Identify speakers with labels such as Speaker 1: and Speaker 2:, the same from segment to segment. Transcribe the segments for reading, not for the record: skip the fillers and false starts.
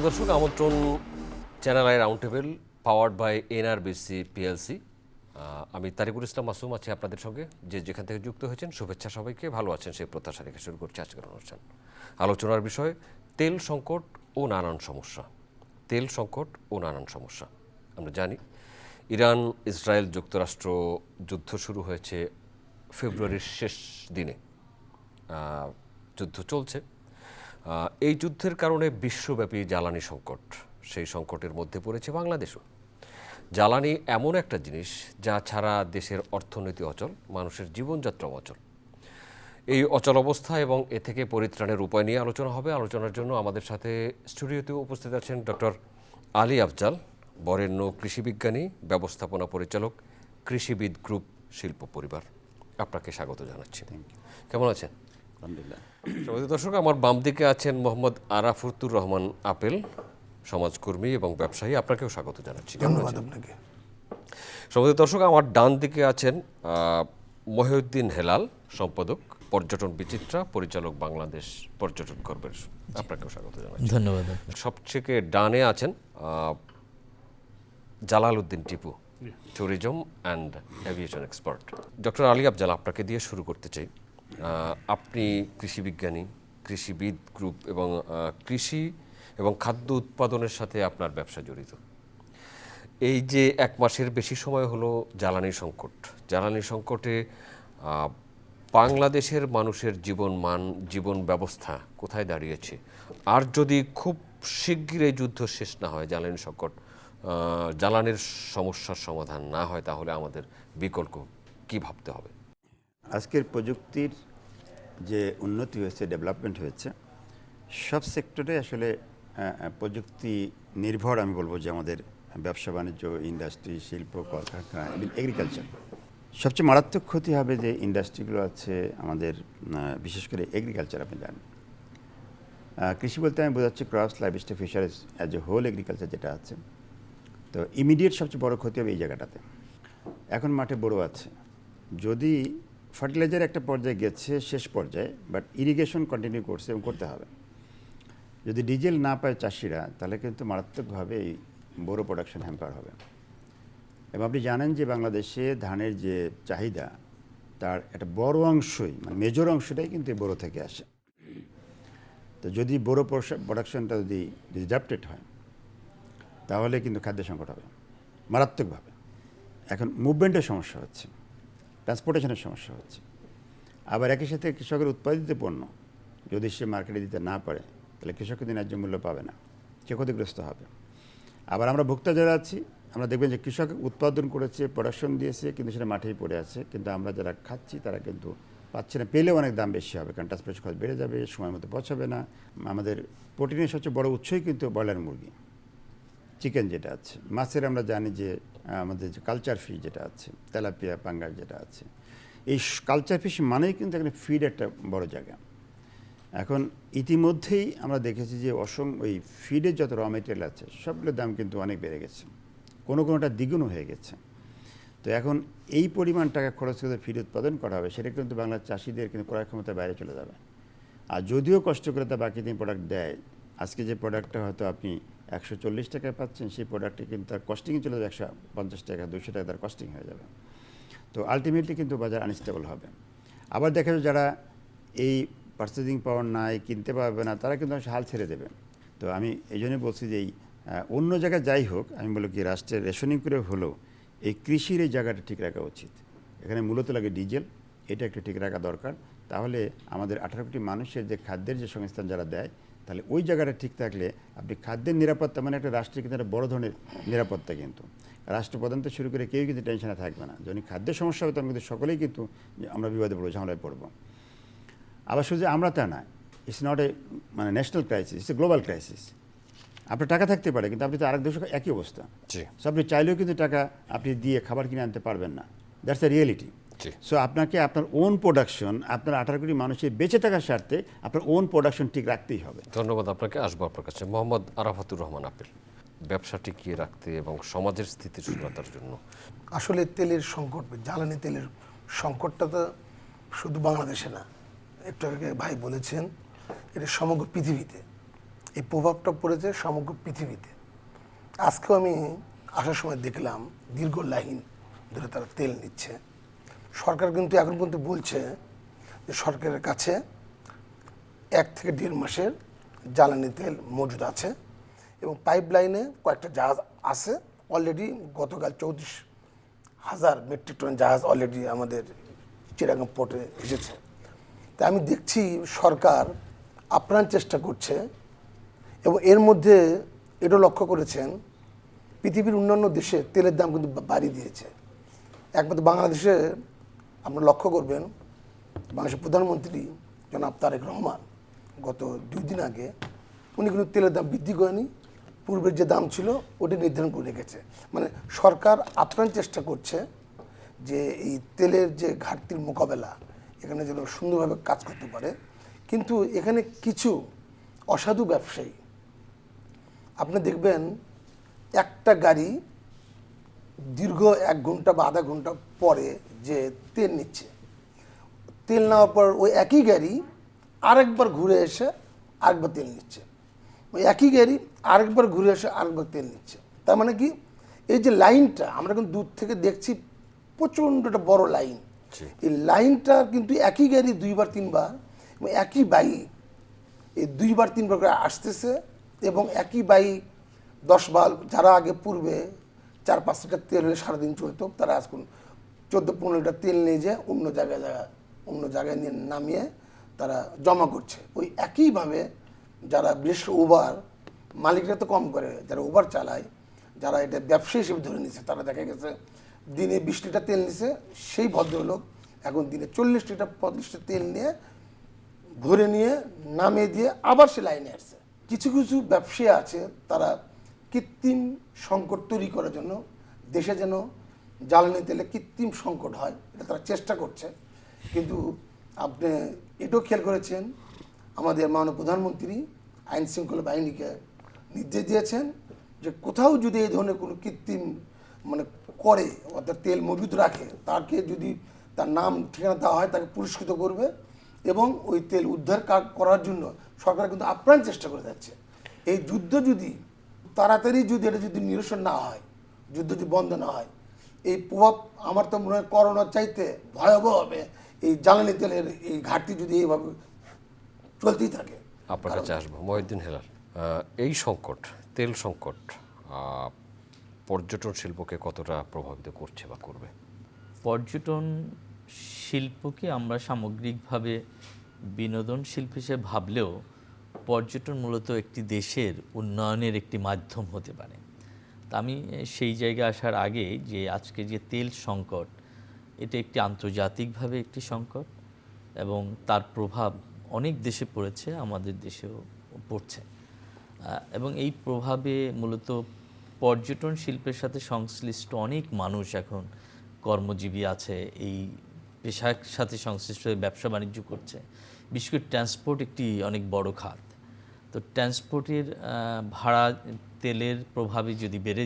Speaker 1: দর্শক, আমন্ত্রণ channel I round table powered by NRBC PLC. আমি তারিকুল ইসলাম মাসুম আছি আপনাদের সঙ্গে। যে যেখান থেকে যুক্ত হয়েছেন শুভেচ্ছা সবাইকে, ভালো আছেন সেই প্রত্যাশা রেখে শুরু করছি আজকের অনুষ্ঠান। আলোচনার বিষয় তেল সংকট ও নানান সমস্যা। তেল সংকট ও নানান সমস্যা। আমরা জানি ইরান ইসরায়েল যুক্তরাষ্ট্র যুদ্ধ শুরু হয়েছে ফেব্রুয়ারির শেষ দিনে। যুদ্ধ চলছে। এই যুদ্ধের কারণে বিশ্বব্যাপী জ্বালানি সংকট, সেই সংকটের মধ্যে পড়েছে বাংলাদেশও। জ্বালানি এমন একটা জিনিস যা ছাড়া দেশের অর্থনীতি অচল, মানুষের জীবনযাত্রা অচল। এই অচল অবস্থা এবং এ থেকে পরিত্রাণের উপায় নিয়ে আলোচনা হবে। আলোচনার জন্য আমাদের সাথে স্টুডিওতে উপস্থিত আছেন ডক্টর আলী আফজাল, বরেণ্য কৃষিবিজ্ঞানী, ব্যবস্থাপনা পরিচালক, কৃষিবিদ গ্রুপ, শিল্প পরিবার। আপনাকে স্বাগত জানাচ্ছি। কেমন আছেন?
Speaker 2: আলহামদুলিল্লাহ।
Speaker 1: সবাই দর্শক, আমার বাম দিকে আছেন মোহাম্মদ আরাফাতুর রহমান আপেল, সমাজকর্মী এবং ব্যবসায়ী। আপনাকেও স্বাগত জানাচ্ছি।
Speaker 3: ধন্যবাদ আপনাকে।
Speaker 1: সবাই দর্শক, আমার ডান দিকে আছেন মহিউদ্দিন হেলাল, সম্পাদক, পর্যটন বিচিত্রা, পরিচালক, বাংলাদেশ পর্যটন কর্পোরেশন। আপনাকেও স্বাগত জানাচ্ছি।
Speaker 3: ধন্যবাদ।
Speaker 1: সবথেকে ডানে আছেন Jalal Uddin Tipu, tourism and aviation expert. Doctor Ali Afzal, আপনাকে দিয়ে শুরু করতে চাই। আপনি কৃষিবিজ্ঞানী, কৃষিবিদ গ্রুপ এবং কৃষি এবং খাদ্য উৎপাদনের সাথে আপনার ব্যবসা জড়িত। এই যে এক মাসের বেশি সময় হলো জ্বালানি সংকট, জ্বালানি সংকটে বাংলাদেশের মানুষের জীবনমান, জীবন ব্যবস্থা কোথায় দাঁড়িয়েছে? আর যদি খুব শিগগিরই যুদ্ধ শেষ না হয়, জ্বালানি সংকট, জ্বালানির সমস্যার সমাধান না হয়, তাহলে আমাদের বিকল্প কি ভাবতে হবে?
Speaker 2: আজকের প্রযুক্তির যে উন্নতি হয়েছে, ডেভেলপমেন্ট হয়েছে, সব সেক্টরে আসলে প্রযুক্তি নির্ভর আমি বলবো যে আমাদের ব্যবসা বাণিজ্য, ইন্ডাস্ট্রি, শিল্প, কলকারখানা এবং এগ্রিকালচার। সবচেয়ে মারাত্মক ক্ষতি হবে যে ইন্ডাস্ট্রিগুলো আছে আমাদের, বিশেষ করে এগ্রিকালচার। আপনি জানেন, কৃষি বলতে আমি বোঝাচ্ছি crops, livestock, fisheries, as a whole agriculture যেটা আছে। তো ইমিডিয়েট সবচেয়ে বড় ক্ষতি হবে এই জায়গাটাতে। এখন মাঠে বড় আছে, যদি ফার্টিলাইজার একটা পর্যায়ে গেছে, শেষ পর্যায়ে, বাট ইরিগেশন কন্টিনিউ করছে এবং করতে হবে। যদি ডিজেল না পায় চাষিরা, তাহলে কিন্তু মারাত্মকভাবে এই বড় প্রোডাকশন হ্যাম্পার হবে। এবং আপনি জানেন যে বাংলাদেশে ধানের যে চাহিদা, তার একটা বড় অংশই, মানে মেজর অংশটাই কিন্তু এই বড় থেকে আসে। তো যদি বড় প্রোডাকশনটা যদি ডিসরাপ্টেড হয়, তাহলে কিন্তু খাদ্য সংকট হবে মারাত্মকভাবে। এখন মুভমেন্টের সমস্যা হচ্ছে, ট্রান্সপোর্টেশনের সমস্যা হচ্ছে। আবার একই সাথে কৃষকের উৎপাদিত পণ্য যদি সে মার্কেটে দিতে না পারে, তাহলে কৃষক কিন্তু ন্যায্য মূল্য পাবে না, সে ক্ষতিগ্রস্ত হবে। আবার আমরা ভোক্তা যারা আছি, আমরা দেখবেন যে কৃষক উৎপাদন করেছে, প্রোডাকশন দিয়েছে, কিন্তু সেটা মাঠেই পড়ে আছে। কিন্তু আমরা যারা খাচ্ছি তারা কিন্তু পাচ্ছে না, পেলেও অনেক দাম বেশি হবে, কারণ ট্রান্সপোর্টেশন খরচ বেড়ে যাবে, সময় মতো পৌঁছাবে না। আমাদের প্রোটিনের সবচেয়ে বড় উৎসই কিন্তু ব্রয়লার মুরগি, চিকেন যেটা আছে। মাছের আমরা জানি যে আমাদের যে কালচার ফিশ যেটা আছে, তেলাপিয়া, পাঙ্গাস যেটা আছে, এই কালচার ফিশ মানেই কিন্তু এখানে ফিড একটা বড় জায়গা। এখন ইতিমধ্যেই আমরা দেখেছি যে ওই ফিডের যত র মেটেরিয়াল আছে সবগুলোর দাম কিন্তু অনেক বেড়ে গেছে, কোনোটা দ্বিগুণ হয়ে গেছে। তো এখন এই পরিমাণ টাকা খরচ করে ফিড উৎপাদন করা হবে, সেটা কিন্তু বাংলার চাষিদের কিন্তু ক্রয় ক্ষমতার বাইরে চলে যাবে। আর যদিও কষ্ট করে তা বাকি দিন প্রোডাক্ট দেয়, আজকে যে প্রোডাক্টটা হয়তো আপনি 140 টাকায় পাচ্ছেন, সেই প্রোডাক্টে কিন্তু তার কস্টিংয়ে চলে যাবে 150 টাকা, 200 টাকা তার কস্টিং হয়ে যাবে। তো আলটিমেটলি কিন্তু বাজার আনস্টেবল হবে। আবার দেখা যাবে যারা এই পার্চেসিং পাওয়ার নাই, কিনতে পারবে না, তারা কিন্তু হাল ছেড়ে দেবে। তো আমি এই জন্যই বলছি যে এই অন্য জায়গায় যাই হোক, আমি বলি কি রাষ্ট্রের রেশনিং করে হলেও এই কৃষির এই জায়গাটা ঠিক রাখা উচিত। এখানে মূলত লাগে ডিজেল, এটা একটু ঠিক রাখা দরকার। তাহলে আমাদের 18 কোটি মানুষের যে খাদ্যের যে সংস্থান যারা দেয়, তাহলে ওই জায়গাটা ঠিক থাকলে আপনি খাদ্যের নিরাপত্তা, মানে একটা রাষ্ট্রের কিন্তু একটা বড় ধরনের নিরাপত্তা, কিন্তু রাষ্ট্রপ্রধান থেকে শুরু করে কেউ কিন্তু টেনশনে থাকবে না। যখন খাদ্যের সমস্যা হবে তখন কিন্তু সকলেই কিন্তু আমরা বিবাদে পড়বো, ঝামেলায় পড়বো। আবার শুধু আমরা তা না, ইটস নট এ মানে national crisis, it's a global crisis. আপনার টাকা থাকতে পারে, কিন্তু আপনি তো আরেক দেশের একই অবস্থা। সো আপনি চাইলেও কিন্তু টাকা আপনি দিয়ে খাবার কিনে আনতে পারবেন না, দ্যাটস এ রিয়েলিটি। সো আপনাকে আপনার ওন প্রোডাকশন, আপনার 18 কোটি মানুষের বেঁচে থাকার স্বার্থে আপনার ওন প্রোডাকশন ঠিক রাখতেই হবে।
Speaker 1: ধন্যবাদ আপনাকে। আসবো আপনার কাছে মোহাম্মদ আরাফাতুর রহমান আপেল, ব্যবসা টিকিয়ে রাখতে এবং সমাজের স্থিতিশীলতার জন্য।
Speaker 3: আসলে তেলের সংকট, জ্বালানি তেলের সংকটটা তো শুধু বাংলাদেশে না, একটু আগে ভাই বলেছেন, এটা সমগ্র পৃথিবীতে। এই প্রভাবটা পড়েছে সমগ্র পৃথিবীতে। আজকেও আমি আসার সময় দেখলাম দীর্ঘ লাইন ধরে তারা তেল নিচ্ছে। সরকার কিন্তু এখন পর্যন্ত বলছে যে সরকারের কাছে 1 থেকে 1.5 মাসের জ্বালানি তেল মজুদ আছে এবং পাইপ লাইনে কয়েকটা জাহাজ আছে অলরেডি। গতকাল 34,000 মেট্রিক টন জাহাজ অলরেডি আমাদের চিটাগাং পোর্টে এসেছে। তা আমি দেখছি সরকার আপ্রাণ চেষ্টা করছে এবং এর মধ্যে এটাও লক্ষ্য করেছেন পৃথিবীর অন্যান্য দেশে তেলের দাম কিন্তু বাড়িয়ে দিয়েছে। একমাত্র বাংলাদেশে আপনারা লক্ষ্য করবেন বাংলাদেশের প্রধানমন্ত্রী জনাব তারেক রহমান গত 2 দিন আগে উনি কিন্তু তেলের দাম বৃদ্ধি করেনি, পূর্বের যে দাম ছিল ওটি নির্ধারণ করে রেখেছে। মানে সরকার আপ্রাণ চেষ্টা করছে যে এই তেলের যে ঘাটতির মোকাবেলা এখানে যেন সুন্দরভাবে কাজ করতে পারে। কিন্তু এখানে কিছু অসাধু ব্যবসায়ী আপনি দেখবেন একটা গাড়ি দীর্ঘ 1 ঘন্টা বা আধা ঘন্টা পরে যে তেল নিচ্ছে, তেল নেওয়ার পর ওই একই গাড়ি আরেকবার ঘুরে এসে আরেকবার তেল নিচ্ছে, ওই একই গাড়ি আরেকবার ঘুরে এসে আরেকবার তেল নিচ্ছে। তার মানে কি এই যে লাইনটা আমরা কিন্তু দূর থেকে দেখছি প্রচণ্ড একটা বড় লাইন, এই লাইনটা কিন্তু একই গাড়ি 2বার 3বার এবং একই বাইক এই 2বার 3বার করে আসতেছে এবং একই বাইক 10 বাল্ব যারা আগে পূর্বে 4-5 লিটার তেল হলে সারাদিন চলতো তারা আজকাল 14-15 লিটার তেল নিয়ে যেয়ে অন্য জায়গায় নিয়ে নামিয়ে তারা জমা করছে। ওই একইভাবে যারা বিশেষ উবার মালিকরা তো কম করে, যারা উবার চালায়, যারা এটা ব্যবসা হিসেবে ধরে নিচ্ছে তারা দেখা গেছে দিনে 20 লিটার তেল নিছে, সেই ভদ্রলোক এখন দিনে 40 লিটার 35 লিটার তেল নিয়ে ভরে নিয়ে নামিয়ে দিয়ে আবার সে লাইনে আসছে। কিছু কিছু ব্যবসায়ী আছে তারা কৃত্রিম সংকট তৈরি করার জন্য দেশে যেন জ্বালানি তেলে কৃত্রিম সংকট হয় এটা তারা চেষ্টা করছে। কিন্তু আপনি এটাও খেয়াল করেছেন আমাদের মাননীয় প্রধানমন্ত্রী আইন শৃঙ্খলা বাহিনীকে নির্দেশ দিয়েছেন যে কোথাও যদি এই ধরনের কোনো কৃত্রিম মানে করে অর্থাৎ তেল মজুদ রাখে তাকে যদি তার নাম ঠিকানা দেওয়া হয় তাকে পুরস্কৃত করবে এবং ওই তেল উদ্ধার করার জন্য সরকার কিন্তু আপ্রাণ চেষ্টা করে যাচ্ছে। এই যুদ্ধ যদি তাড়াতাড়ি যদি এটা যদি নিরসন না হয়, যুদ্ধ যদি বন্ধ না হয়, এই প্রভাব আমার তো মনে হয় করোনার চাইতে ভয়াবহ হবে। এই জ্বালানি তেলের এই ঘাটতি যদি এইভাবে চলতেই থাকে।
Speaker 1: আপনার কাছে আসবো মহিউদ্দিন হেলাল, এই সংকট তেল সংকট পর্যটন শিল্পকে কতটা প্রভাবিত করছে বা করবে?
Speaker 4: পর্যটন শিল্পকে আমরা সামগ্রিকভাবে বিনোদন শিল্প হিসেবে ভাবলেও পর্যটন মূলত একটি দেশের উন্নয়নের একটি মাধ্যম হতে পারে। তা আমি সেই জায়গায় আসার আগে যে আজকে যে তেল সংকট এটা একটি আন্তর্জাতিকভাবে একটি সংকট এবং তার প্রভাব অনেক দেশে পড়েছে, আমাদের দেশেও পড়ছে এবং এই প্রভাবে মূলত পর্যটন শিল্পের সাথে সংশ্লিষ্ট অনেক মানুষ এখন কর্মজীবী আছে, এই পেশার সাথে সংশ্লিষ্ট ব্যবসা বাণিজ্য করছে। বিশেষ করে ট্রান্সপোর্ট একটি অনেক বড় খাত। তো ট্রান্সপোর্টের ভাড়া তেলের প্রভাবে যদি বেড়ে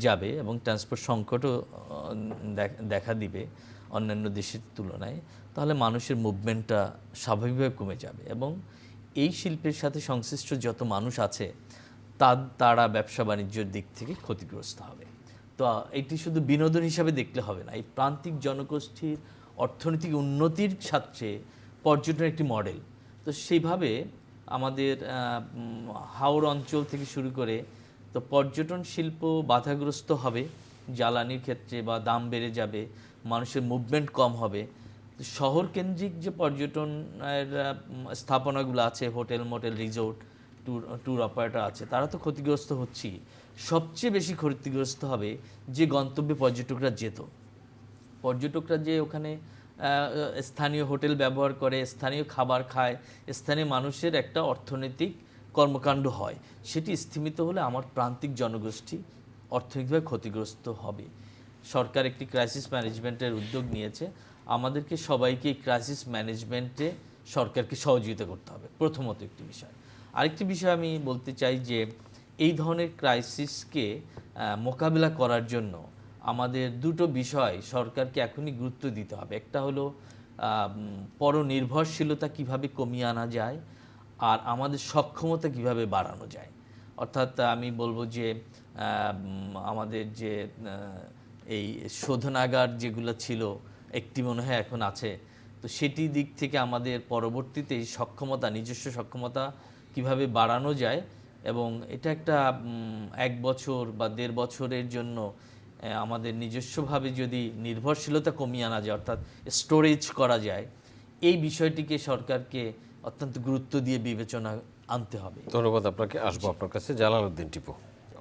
Speaker 4: যাবে এবং ট্রান্সপোর্ট সংকটও দেখা দিবে অন্যান্য দেশের তুলনায়, তাহলে মানুষের মুভমেন্টটা স্বাভাবিকভাবে কমে যাবে এবং এই শিল্পের সাথে সংশ্লিষ্ট যত মানুষ আছে তারা ব্যবসা বাণিজ্যের দিক থেকে ক্ষতিগ্রস্ত হবে। তো এটি শুধু বিনোদন হিসাবে দেখলে হবে না, এই প্রান্তিক জনগোষ্ঠীর অর্থনৈতিক উন্নতির সাথে পর্যটন একটি মডেল। তো সেইভাবে আমাদের হাওড় অঞ্চল থেকে শুরু করে তো পর্যটন শিল্প বাধাগ্রস্ত হবে জ্বালানির ক্ষেত্রে, বা দাম বেড়ে যাবে, মানুষের মুভমেন্ট কম হবে। শহর কেন্দ্রিক যে পর্যটনের স্থাপনাগুলো আছে, hotel motel resort tour operator আছে, তারা তো ক্ষতিগ্রস্ত হচ্ছেই। সবচেয়ে বেশি ক্ষতিগ্রস্ত হবে যে গন্তব্যে পর্যটকরা যে ওখানে স্থানীয় হোটেল ব্যবহার করে, স্থানীয় খাবার খায়, স্থানীয় মানুষের একটা অর্থনৈতিক কর্মকাণ্ড হয়, সেটি স্তীমিত হলে আমার প্রান্তিক জনগোষ্ঠী অর্থনৈতিকভাবে ক্ষতিগ্রস্ত হবে। সরকার একটি ক্রাইসিস ম্যানেজমেন্টের উদ্যোগ নিয়েছে, আমাদেরকে সবাইকে এই ক্রাইসিস ম্যানেজমেন্টে সরকারকে সহযোগিতা করতে হবে, প্রথমত একটি বিষয়। আরেকটি বিষয় আমি বলতে চাই যে এই ধরনের ক্রাইসিসকে মোকাবিলা করার জন্য আমাদের দুটো বিষয় সরকারকে এখনই গুরুত্ব দিতে হবে। একটা হলো পরনির্ভরশীলতা কিভাবে কমিয়ে আনা যায়, আর আমাদের সক্ষমতা কিভাবে বাড়ানো যায়। অর্থাৎ আমি বলবো যে আমাদের যে এই শোধনাগার যেগুলো ছিল, একটি মনে হয় এখন আছে, তো সেটি দিক থেকে আমাদের পরবর্তীতে এই সক্ষমতা, নিজস্ব সক্ষমতা কিভাবে বাড়ানো যায়, এবং এটা একটা 1 বছর বা 1.5 বছরের জন্য আমাদের নিজস্বভাবে যদি নির্ভরশীলতা কমিয়ে আনা যায়, অর্থাৎ স্টোরেজ করা যায়, এই বিষয়টিকে সরকারকে অত্যন্ত গুরুত্ব দিয়ে বিবেচনা আনতে হবে।
Speaker 1: ধন্যবাদ আপনাকে। আসবো আপনার কাছে। জালালউদ্দিন টিপু,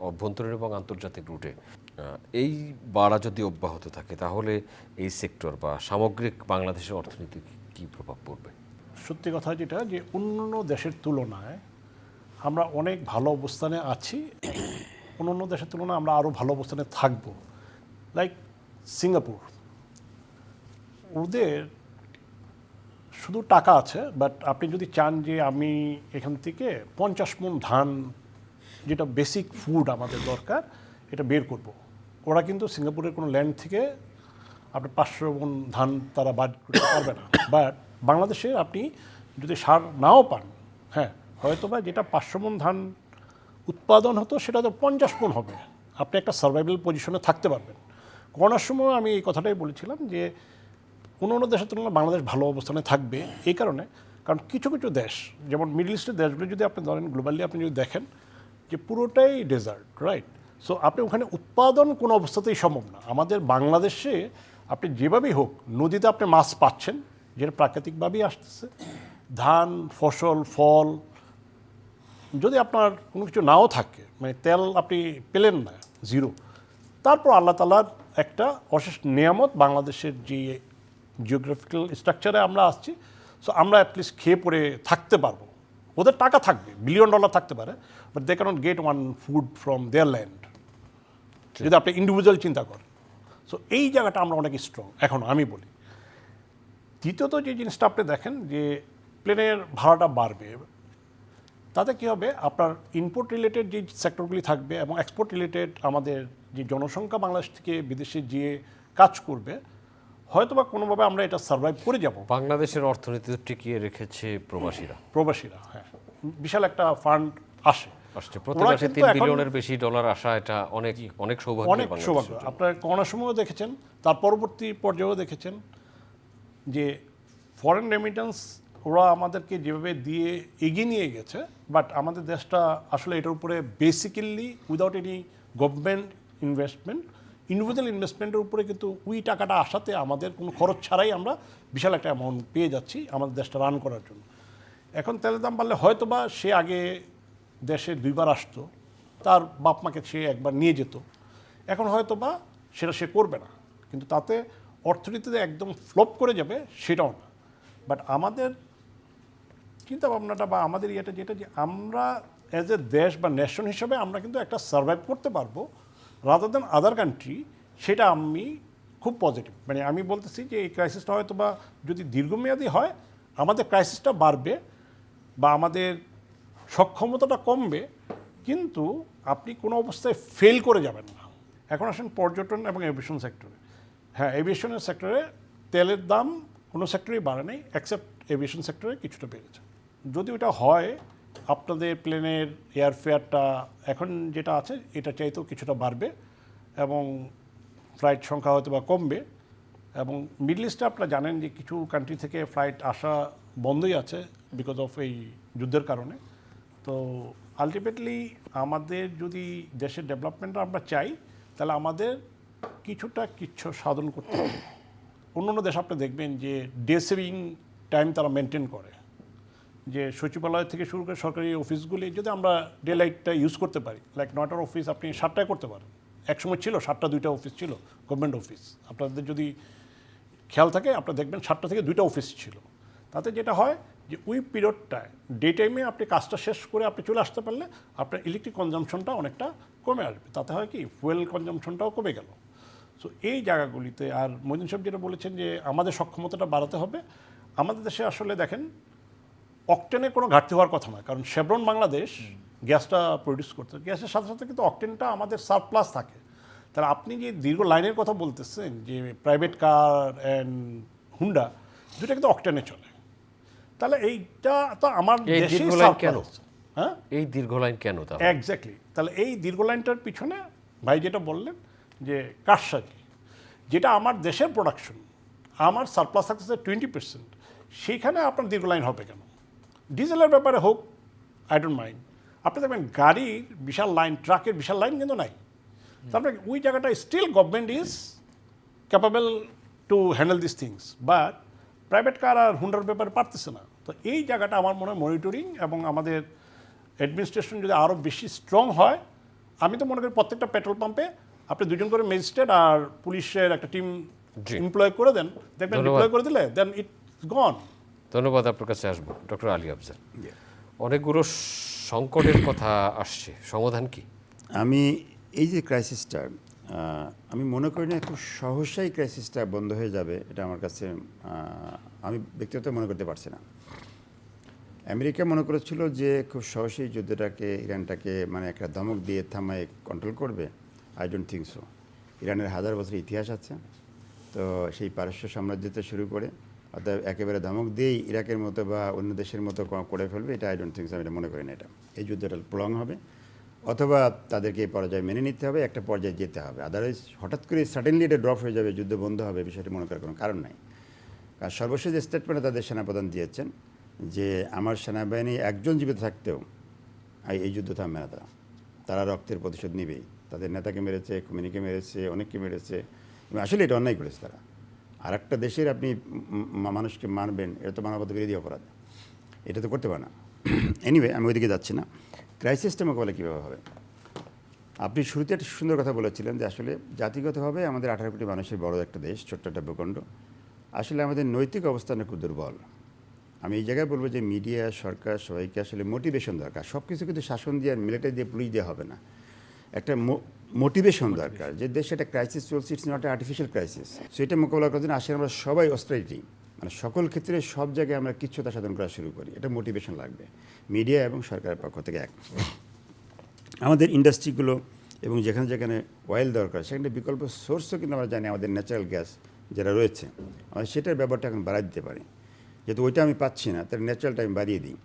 Speaker 1: অভ্যন্তরীণ এবং আন্তর্জাতিক রুটে এই বাড়া যদি অব্যাহত থাকে তাহলে এই সেক্টর বা সামগ্রিক বাংলাদেশের অর্থনীতি কি প্রভাব পড়বে?
Speaker 5: সত্যি কথা যেটা, যে অন্যান্য দেশের তুলনায় আমরা অনেক ভালো অবস্থানে আছি, অন্যান্য দেশের তুলনায় আমরা আরও ভালো অবস্থানে থাকব। লাইক সিঙ্গাপুর, ওদের শুধু টাকা আছে, বাট আপনি যদি চান যে আমি এখান থেকে 50 মণ ধান, যেটা বেসিক ফুড আমাদের দরকার, এটা বের করব, ওরা কিন্তু সিঙ্গাপুরের কোনো ল্যান্ড থেকে আপনার 500 মণ ধান তারা বাদ করতে পারবে না। বাট বাংলাদেশে আপনি যদি সার নাও পান, হ্যাঁ, হয়তো বা যেটা 500 মণ ধান উৎপাদন হতো সেটা তো 50 মণ হবে, আপনি একটা সার্ভাইভাল পজিশনে থাকতে পারবেন। করোনার সময় আমি এই কথাটাই বলেছিলাম যে অন্য দেশের তুলনায় বাংলাদেশ ভালো অবস্থানে থাকবে, এই কারণে, কারণ কিছু কিছু দেশ, যেমন মিডল ইস্টের দেশগুলো যদি আপনি ধরেন গ্লোবালি আপনি যদি দেখেন যে পুরোটাই ডেজার্ট, রাইট? সো আপনি ওখানে উৎপাদন কোনো অবস্থাতেই সম্ভব না। আমাদের বাংলাদেশে আপনি যেভাবেই হোক নদীতে আপনি মাছ পাচ্ছেন, যেটা প্রাকৃতিকভাবেই আসতেছে, ধান, ফসল, ফল, যদি আপনার কোনো কিছু নাও থাকে, মানে তেল আপনি পেলেন না, জিরো, তারপর আল্লাহ তাআলার একটা অশেষ নিয়ামত, বাংলাদেশের যে জিওগ্রাফিক্যাল স্ট্রাকচারে আমরা আসছি, সো আমরা অ্যাটলিস্ট খেয়ে পরে থাকতে পারবো। ওদের টাকা থাকবে, $1 বিলিয়ন থাকতে পারে, but they cannot get one food from their land, যদি আপনি ইন্ডিভিজুয়াল চিন্তা করেন। সো এই জায়গাটা আমরা অনেক স্ট্রং এখন আমি বলি। দ্বিতীয়ত যে জিনিসটা আপনি দেখেন যে প্লেনের ভাড়াটা বাড়বে, তাতে কী হবে, আপনার ইনপুট রিলেটেড যে সেক্টরগুলি থাকবে এবং এক্সপোর্ট রিলেটেড আমাদের যে জনসংখ্যা বাংলাদেশ থেকে বিদেশে গিয়ে কাজ করবে, হয়তোবা কোনোভাবে আমরা এটা সার্ভাইভ করে যাব।
Speaker 1: বাংলাদেশের অর্থনীতি টিকিয়ে রেখেছে
Speaker 5: প্রবাসীরা, হ্যাঁ, বিশাল একটা ফান্ড আসে,
Speaker 1: আসছে প্রতি মাসে $3 বিলিয়নের বেশি আসা, এটা অনেক অনেক সৌভাগ্য।
Speaker 5: অনেক সৌভাগ্য। আপনার করোনার সময়ও দেখেছেন, তার পরবর্তী পর্যায়েও দেখেছেন যে ফরেন রেমিটেন্স ওরা আমাদেরকে যেভাবে দিয়ে এগিয়ে নিয়ে গেছে, বাট আমাদের দেশটা আসলে এটার উপরে basically without any government investment, individual ইনভেস্টমেন্টের উপরে কিন্তু ওই টাকাটা আসাতে আমাদের কোনো খরচ ছাড়াই আমরা বিশাল একটা অ্যামাউন্ট পেয়ে যাচ্ছি আমাদের দেশটা রান করার জন্য। এখন তেলের দাম বাড়লে হয়তো বা সে আগে দেশে 2 বার আসতো, তার বাপ মাকে সে একবার নিয়ে যেত, এখন হয়তো বা সেটা সে করবে না, কিন্তু তাতে অর্থনীতিতে একদম ফ্লপ করে যাবে সেটাও না। বাট আমাদের চিন্তা ভাবনাটা বা আমাদের ইয়েটা যেটা, যে আমরা অ্যাজ এ দেশ বা নেশন হিসাবে আমরা কিন্তু একটা সার্ভাইভ করতে পারবো রাদার দ্যান আদার কান্ট্রি, সেটা আমি খুব পজিটিভ। মানে আমি বলতেছি যে এই ক্রাইসিসটা হয়তো বা যদি দীর্ঘমেয়াদী হয়, আমাদের ক্রাইসিসটা বাড়বে বা আমাদের সক্ষমতাটা কমবে, কিন্তু আপনি কোনো অবস্থায় ফেল করে যাবেন না। এখন আসেন পর্যটন এবং এভিয়েশন সেক্টরে। হ্যাঁ, এভিয়েশনের সেক্টরে তেলের দাম কোনো সেক্টরেই বাড়ে নেই, অ্যাকসেপ্ট এভিয়েশন সেক্টরে কিছুটা বেড়েছে। যদি ওটা হয়, আপনাদের প্লেনের এয়ারফেয়ারটা এখন যেটা আছে এটা চাইতেও কিছুটা বাড়বে এবং ফ্লাইট সংখ্যা হয়তো বা কমবে। এবং মিডল ইস্টে আপনারা জানেন যে কিছু কান্ট্রি থেকে ফ্লাইট আসা বন্ধই আছে বিকজ অফ এই যুদ্ধের কারণে। তো আলটিমেটলি আমাদের যদি দেশের ডেভেলপমেন্টটা আমরা চাই, তাহলে আমাদের কিছু সাধন করতে হবে। অন্য দেশ আপনি দেখবেন যে ডে সেভিং টাইম তারা মেনটেন করে, যে সচিবালয় থেকে শুরু করে সরকারি অফিসগুলি যদি আমরা ডে লাইটটা ইউজ করতে পারি, লাইক 9টার অফিস আপনি 7টায় করতে পারেন। একসময় ছিল 7টা 2টা অফিস ছিল গভর্নমেন্ট অফিস, আপনাদের যদি খেয়াল থাকে আপনারা দেখবেন 7টা থেকে 2টা অফিস ছিল। তাতে যেটা হয় যে ওই পিরিয়ডটায় ডে টাইমে আপনি কাজটা শেষ করে আপনি চলে আসতে পারলে আপনার ইলেকট্রিক কনজামশনটা অনেকটা কমে আসবে, তাতে হয় কি ফুয়েল কনজামশনটাও কমে গেল। সো এই জায়গাগুলিতে, আর মইনুল সাহেব যেটা বলেছেন যে আমাদের সক্ষমতাটা বাড়াতে হবে, আমাদের দেশে আসলে দেখেন অকটেনের কোনো ঘাটতি হওয়ার কথা না, কারণ শেভরন বাংলাদেশ গ্যাসটা প্রডিউস করতে, গ্যাসের সাথে সাথে কিন্তু অকটেনটা আমাদের সারপ্লাস থাকে। তাহলে আপনি যে দীর্ঘ লাইনের কথা বলতেছেন যে প্রাইভেট কার অ্যান্ড হুন্ডা, দুটো কিন্তু অকটেনে চলে। তাহলে এইটা তো আমার
Speaker 1: এই
Speaker 5: দেশেই
Speaker 1: দীর্ঘ লাইন কেন?
Speaker 5: surplus। হ্যাঁ,
Speaker 1: এই দীর্ঘ লাইন কেন তাহলে?
Speaker 5: এক্স্যাক্টলি। তাহলে এই দীর্ঘ লাইনটার পিছনে ভাই যেটা বললেন যে কারসাজি, যেটা আমার দেশের প্রোডাকশন, আমার সারপ্লাস থাকতেছে 20%, সেইখানে আপনার দীর্ঘ লাইন হবে কেন? ডিজেলের ব্যাপারে হোক, আই ডোন্ট মাইন্ড। আপনি দেখবেন গাড়ির বিশাল লাইন, ট্রাকের বিশাল লাইন কিন্তু নাই। তারপরে ওই জায়গাটা still government is capable to handle this things, but private car আর হুন্ডার ব্যাপারে পারতেছে না। তো এই জায়গাটা আমার মনে হয় মনিটরিং এবং আমাদের অ্যাডমিনিস্ট্রেশন যদি আরও বেশি স্ট্রং হয়, আমি তো মনে করি প্রত্যেকটা পেট্রোল পাম্পে আপনি 2জন করে ম্যাজিস্ট্রেট আর পুলিশের একটা টিম
Speaker 1: জি।
Speaker 5: এমপ্লয় করে দেন, দেখবেন
Speaker 1: ধন্যবাদ।
Speaker 5: ডিপ্লয় করে দিলে দেন ইটস গন।
Speaker 1: ধন্যবাদ, আপনার কাছে আসবো ডক্টর আলী আফজাল। অনেকগুলো সংকটের কথা আসছে, সমাধান কি?
Speaker 2: আমি এই যে ক্রাইসিসটা, আমি মনে করি না খুব সহসাই ক্রাইসিসটা বন্ধ হয়ে যাবে, এটা আমার কাছে আমি ব্যক্তিগত মনে করতে পারছি না। আমেরিকা মনে করেছিল যে খুব সহজেই যুদ্ধটাকে, ইরানটাকে মানে একটা ধমক দিয়ে থামায় কন্ট্রোল করবে। I don't think so. ইরানের 1000 বছরের ইতিহাস আছে, তো সেই পারস্য সাম্রাজ্যতে শুরু করে অর্থাৎ একেবারে ধমক দিয়েই ইরাকের মতো বা অন্য দেশের মতো করে ফেলবে, এটা আই ডোন্ট থিঙ্ক সো। আমি এটা মনে করি না। এটা এই যুদ্ধটা প্রলং হবে, অথবা তাদেরকে এই পর্যায়ে মেনে নিতে হবে, একটা পর্যায়ে যেতে হবে। আদারওয়াইজ হঠাৎ করে সাডেনলি এটা ড্রপ হয়ে যাবে, যুদ্ধ বন্ধ হবে, বিষয়টি মনে করার কোনো কারণ নাই। আর সর্বশেষ যে স্টেটমেন্টে তাদের সেনাপ্রধান দিয়েছেন যে আমার সেনাবাহিনী একজন জীবিত থাকতেও এই যুদ্ধ থামবে না, তারা রক্তের প্রতিশোধ নিবেই। তাদের নেতাকে মেরেছে, খুমেনিকে মেরেছে, অনেককে মেরেছে, এবং আসলে এটা অন্যায় করেছে তারা। আর একটা দেশের আপনি মানুষকে মারবেন, এটা তো মানবতা বিরোধী অপরাধ, এটা তো করতে পারে না। এনিওয়ে, আমি ওইদিকে যাচ্ছি না। ক্রাইসিসটা মোকাবেলা কীভাবে হবে? আপনি শুরুতে একটা সুন্দর কথা বলেছিলেন যে আসলে জাতিগতভাবে আমাদের 18 কোটি মানুষের বড় একটা দেশ, ছোট্ট একটা ভূখণ্ড। আসলে আমাদের নৈতিক অবস্থানে খুব দুর্বল। আমি এই জায়গায় বলবো যে মিডিয়া, সরকার সবাইকে আসলে মোটিভেশন দরকার। সব কিছু কিন্তু শাসন দিয়ে, মিলিটারি দিয়ে, পুলিশ দিয়ে হবে না। একটা মোটিভেশন দরকার যে দেশে একটা ক্রাইসিস চলছে, it's not a artificial crisis. So এটা মোকাবেলা করার জন্য আসলে আমরা সবাই অস্ট্রাইটি, মানে সকল ক্ষেত্রে সব জায়গায় আমরা কিচ্ছুতা সাধন করা শুরু করি। এটা মোটিভেশন লাগবে মিডিয়া এবং সরকারের পক্ষ থেকে। এক, আমাদের ইন্ডাস্ট্রিগুলো এবং যেখানে যেখানে অয়েল দরকার সেখানে বিকল্প সোর্সও কিন্তু আমরা জানি, আমাদের ন্যাচারাল গ্যাস যেটা রয়েছে, আমরা সেটার ব্যাপারটা এখন বাড়াই দিতে পারি। যেহেতু ওইটা আমি পাচ্ছি না, তার ন্যাচারালটা আমি বাড়িয়ে দিই।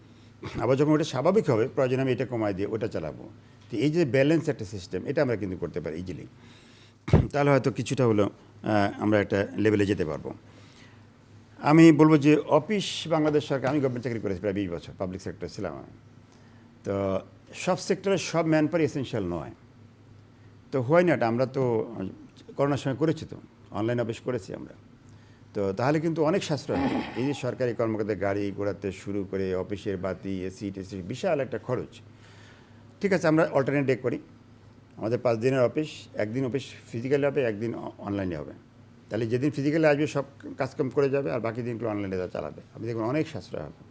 Speaker 2: আবার যখন ওটা স্বাভাবিক হবে, প্রয়োজন আমি এটা কমাই দিয়ে ওটা চালাবো। তো এই যে ব্যালেন্স একটা সিস্টেম, এটা আমরা কিন্তু করতে পারি ইজিলি। তাহলে হয়তো কিছুটা হলো আমরা একটা লেভেলে যেতে পারবো। আমি বলবো যে অফিস বাংলাদেশ সরকার, আমি গভর্নমেন্ট চাকরি করেছি প্রায় 20 বছর, পাবলিক সেক্টর ছিলাম আমি। তো সব সেক্টরে সব ম্যান পাওয়ার এসেনশিয়াল নয়। তো হোয়াই নট, আমরা তো করোনার সময় করেছি, তো অনলাইন অফিস করেছি আমরা। তো তাহলে কিন্তু অনেক সাশ্রয় হয়। এই যে সরকারি কর্মকর্তাদের গাড়ি ঘোরাতে শুরু করে অফিসের বাতি, এসি টেসি, বিশাল একটা খরচ। ঠিক আছে, আমরা অল্টারনেট ডে করি। আমাদের 5 দিনের অফিস, একদিন অফিস ফিজিক্যালি হবে, একদিন অনলাইনে হবে। তাহলে যেদিন ফিজিক্যালি আসবে সব কাজকাম করে যাবে, আর বাকি দিনগুলো অনলাইনে চালাবে। আপনি দেখবেন অনেক সাশ্রয় হবে।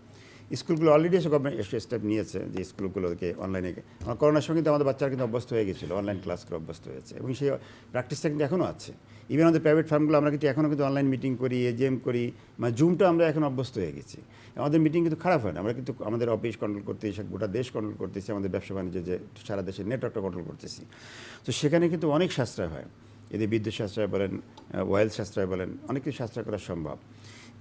Speaker 2: স্কুলগুলো অলরেডি এসে গভর্নমেন্ট স্টেপ নিয়েছে যে স্কুলগুলোকে অনলাইনে, আমার করোনার সময় কিন্তু আমাদের বাচ্চারা কিন্তু অভ্যস্ত হয়ে গেছিলো, অনলাইন ক্লাস করে অভ্যস্ত হয়েছে, এবং সেই প্র্যাকটিসটা কিন্তু এখনও আছে। ইভেন আমাদের প্রাইভেট ফার্মগুলো আমরা কিন্তু এখনও কিন্তু অনলাইন মিটিং করি, এজিএম করি, মানে জুমটা আমরা এখন অভ্যস্ত হয়ে গেছি। আমাদের মিটিং কিন্তু খারাপ হয় না, আমরা কিন্তু আমাদের অফিস কন্ট্রোল করতেছি, গোটা দেশ কন্ট্রোল করতেছি, আমাদের ব্যবসা বাণিজ্য যে সারা দেশের নেটওয়ার্কটা কন্ট্রোল করতেছি। তো সেখানে কিন্তু অনেক সাশ্রয় হয়। এদের বিদ্যুৎ সাশ্রয় বলেন, অয়েল সাশ্রয় বলেন, অনেক কিছু সাশ্রয় করা সম্ভব।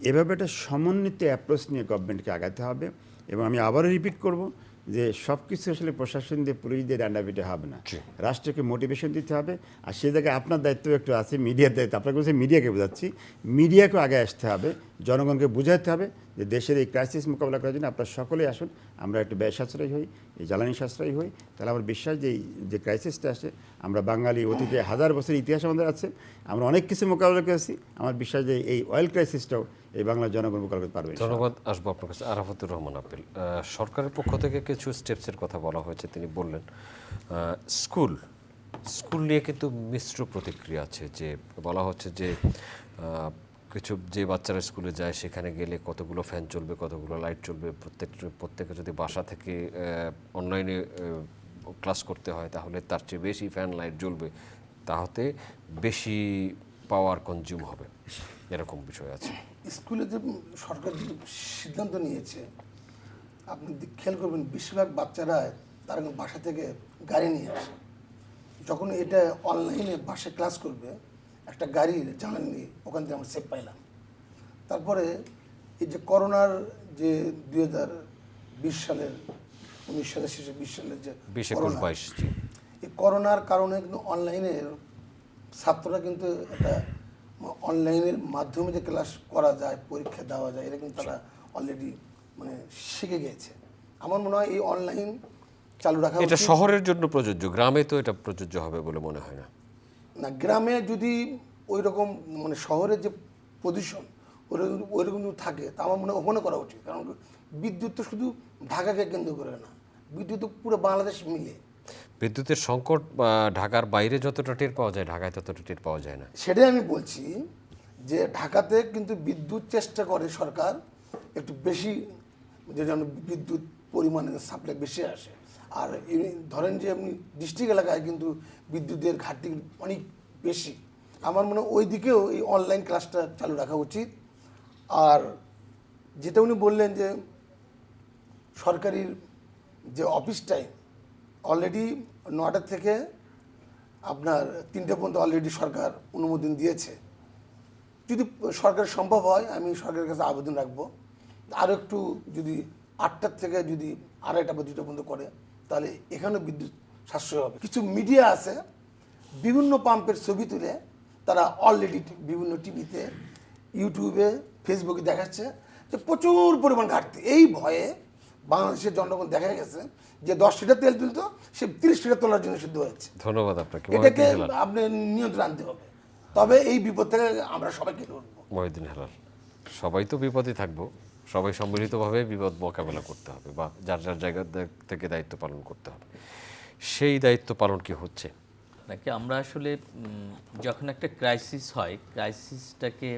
Speaker 2: এভাবে একটা সমন্বিত অ্যাপ্রোচ নিয়ে গভর্নমেন্টকে আগাতে হবে। এবং আমি আবারও রিপিট করব যে সব কিছু আসলে প্রশাসন দিয়ে, পুলিশ দিয়ে ডান্ডাপিটে হবে না, রাষ্ট্রকে মোটিভেশন দিতে হবে। আর সেই জায়গায় আপনার দায়িত্ব একটু আছে, মিডিয়ার দায়িত্ব। আপনাকে বলছি মিডিয়াকে বোঝাচ্ছি, মিডিয়াকেও আগে আসতে হবে, জনগণকে বোঝাতে হবে যে দেশের এই ক্রাইসিস মোকাবিলা করার জন্য আপনারা সকলেই আসুন, আমরা একটু ব্যয় সাশ্রয়ী হই, এই জ্বালানি সাশ্রয়ী হই। তাহলে আমার বিশ্বাস যে এই যে ক্রাইসিসটা আসে, আমরা বাঙালি অতীতে 1000 বছরের ইতিহাস আমাদের আছে, আমরা অনেক কিছু মোকাবিলা করেছি। আমার বিশ্বাস যে এই অয়েল ক্রাইসিসটাও এই বাংলার জনগণ মোকাবিলা করতে পারবে।
Speaker 1: ধন্যবাদ। আসবো আপনার কাছে আরাফাতুর রহমান আপেল। সরকারের পক্ষ থেকে কিছু স্টেপসের কথা বলা হয়েছে, তিনি বললেন স্কুল নিয়ে কিন্তু মিশ্র প্রতিক্রিয়া আছে। যে বলা হচ্ছে যে কিছু যে বাচ্চারা স্কুলে যায় সেখানে গেলে কতগুলো ফ্যান চলবে, কতগুলো লাইট চলবে, প্রত্যেকে যদি বাসা থেকে অনলাইনে ক্লাস করতে হয় তাহলে তার চেয়ে বেশি ফ্যান লাইট জ্বলবে, তাহলে বেশি পাওয়ার কনজিউম হবে, এরকম বিষয় আছে।
Speaker 3: স্কুলে যে সরকার যে সিদ্ধান্ত নিয়েছে, আপনি খেয়াল করবেন বেশিরভাগ বাচ্চারা তারা বাসা থেকে গাড়ি নিয়ে আসে। যখন এটা অনলাইনে বাসায় ক্লাস করবে, একটা গাড়ির জ্বালানি ওখান থেকে আমরা সেভ পাইলাম। তারপরে এই যে করোনার যে 2020 সালের 19 সালের শেষে 20 সালের যে
Speaker 1: 20, 21,
Speaker 3: করোনা,
Speaker 1: 22 জি।
Speaker 3: এই করোনার কারণে কিন্তু অনলাইনে ছাত্ররা কিন্তু একটা অনলাইনের মাধ্যমে যে ক্লাস করা যায়, পরীক্ষা দেওয়া যায়, এটা কিন্তু তারা অলরেডি মানে শিখে গিয়েছে। আমার মনে হয় এই অনলাইন চালু রাখা
Speaker 1: এটা
Speaker 3: উচিত।
Speaker 1: শহরের জন্য প্রযোজ্য, গ্রামে তো এটা প্রযোজ্য হবে বলে মনে হয় না।
Speaker 3: না, গ্রামে যদি ওই রকম মানে শহরের যে পজিশন ওইরকম যদি থাকে তা আমার মনে হয় ওখানে করা উচিত। কারণ বিদ্যুৎ তো শুধু ঢাকাকে কেন্দ্র করে না, বিদ্যুৎ তো পুরো বাংলাদেশ মিলে।
Speaker 1: বিদ্যুতের সংকট ঢাকার বাইরে যতটা টের পাওয়া যায়, ঢাকায় ততটা টের পাওয়া যায় না।
Speaker 3: সেটাই আমি বলছি যে ঢাকাতে কিন্তু বিদ্যুৎ চেষ্টা করে সরকার একটু বেশি, যে যেন বিদ্যুৎ পরিমাণে সাপ্লাই বেশি আসে। আর ধরেন যে আপনি ডিস্ট্রিক্ট এলাকায় কিন্তু বিদ্যুতের ঘাটতি অনেক বেশি। আমার মনে হয় ওই দিকেও এই অনলাইন ক্লাসটা চালু রাখা উচিত। আর যেটা উনি বললেন যে সরকারির যে অফিস টাইম অলরেডি 9টা থেকে আপনার 3টে পর্যন্ত অলরেডি সরকার অনুমোদন দিয়েছে। যদি সরকার সম্ভব হয় আমি সরকারের কাছে আবেদন রাখবো আরও একটু যদি 8টার থেকে যদি 2:30 বা 2টা পর্যন্ত করে তাহলে এখানেও বিদ্যুৎ সাশ্রয় হবে। কিছু মিডিয়া আছে বিভিন্ন পাম্পের ছবি তুলে তারা অলরেডি বিভিন্ন টিভিতে, ইউটিউবে, ফেসবুকে দেখাচ্ছে যে প্রচুর পরিমাণ ঘাটতি। এই ভয়ে বাংলাদেশের জনগণ দেখা গেছে যে 10 লিটার তেল তুলতো সে 30 লিটার তোলার জন্য সিদ্ধ হয়েছে।
Speaker 1: ধন্যবাদ আপনাকে
Speaker 3: এটাকে
Speaker 1: মহিউদ্দিন হেলাল।
Speaker 3: আপনি নিয়ন্ত্রণ আনতে হবে, তবে এই বিপদ থেকে আমরা সবাই কেটে উঠবো।
Speaker 1: মহিউদ্দিন হেলাল, সবাই তো বিপদে থাকবো, সবাই সম্মিলিতভাবে বিপদ মোকাবেলা করতে হবে বা যার যার জায়গা থেকে দায়িত্ব পালন করতে হবে। সেই দায়িত্ব পালন কি হচ্ছে?
Speaker 4: নাকি আমরা আসলে যখন একটা ক্রাইসিস হয়, ক্রাইসিসটাকে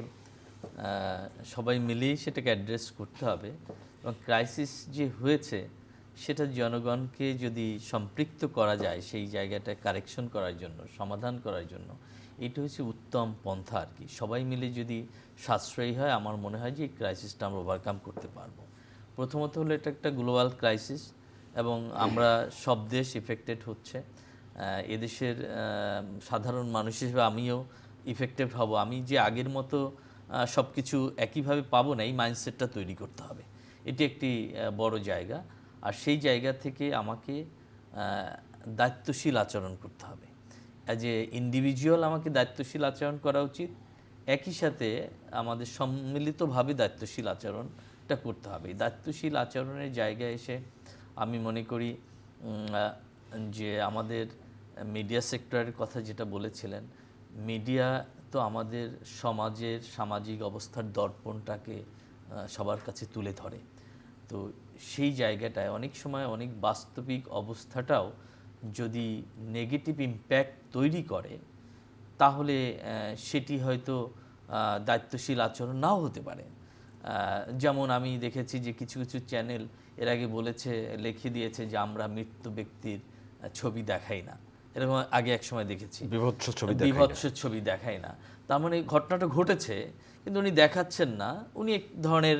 Speaker 4: সবাই মিলেই সেটাকে অ্যাড্রেস করতে হবে। এবং ক্রাইসিস যে হয়েছে সেটা জনগণকে যদি সম্পৃক্ত করা যায় সেই জায়গাটা কারেকশন করার জন্য, সমাধান করার জন্য, এটা হচ্ছে উত্তম পন্থা আর কি। সবাই মিলে যদি সাশ্রয়ী হয় আমার মনে হয় যে এই ক্রাইসিসটা আমরা ওভারকাম করতে পারবো। প্রথমত হলো এটা একটা গ্লোবাল ক্রাইসিস এবং আমরা সব দেশ ইফেক্টেড হচ্ছে। এদেশের সাধারণ মানুষ হিসেবে আমিও ইফেক্টেড হব। আমি যে আগের মতো সব কিছু একইভাবে পাবো না, এই মাইন্ডসেটটা তৈরি করতে হবে। এটি একটি বড় জায়গা। আর সেই জায়গা থেকে আমাকে দায়িত্বশীল আচরণ করতে হবে। অ্যাজ এ ইন্ডিভিজুয়াল আমাকে দায়িত্বশীল আচরণ করা উচিত। একই সাথে আমাদের সম্মিলিতভাবে দায়িত্বশীল আচরণটা করতে হবে। দায়িত্বশীল আচরণের জায়গায় এসে আমি মনে করি যে আমাদের মিডিয়া সেক্টরের কথা যেটা বলেছিলেন, মিডিয়া তো আমাদের সমাজের সামাজিক অবস্থার দর্পণটাকে সবার কাছে তুলে ধরে। তো সেই জায়গাটায় অনেক সময় অনেক বাস্তবিক অবস্থাটাও যদি নেগেটিভ ইম্প্যাক্ট তৈরি করে তাহলে সেটি হয়তো দায়িত্বশীল আচরণ নাও হতে পারে। যেমন আমি দেখেছি যে কিছু কিছু চ্যানেল এর আগে বলেছে, লিখে দিয়েছে যে আমরা মৃত ব্যক্তির ছবি দেখাই না। এরকম আগে এক সময় দেখেছি, বিভৎস ছবি দেখাই না। তার মানে ঘটনাটা ঘটেছে কিন্তু উনি দেখাচ্ছেন না। উনি এক ধরনের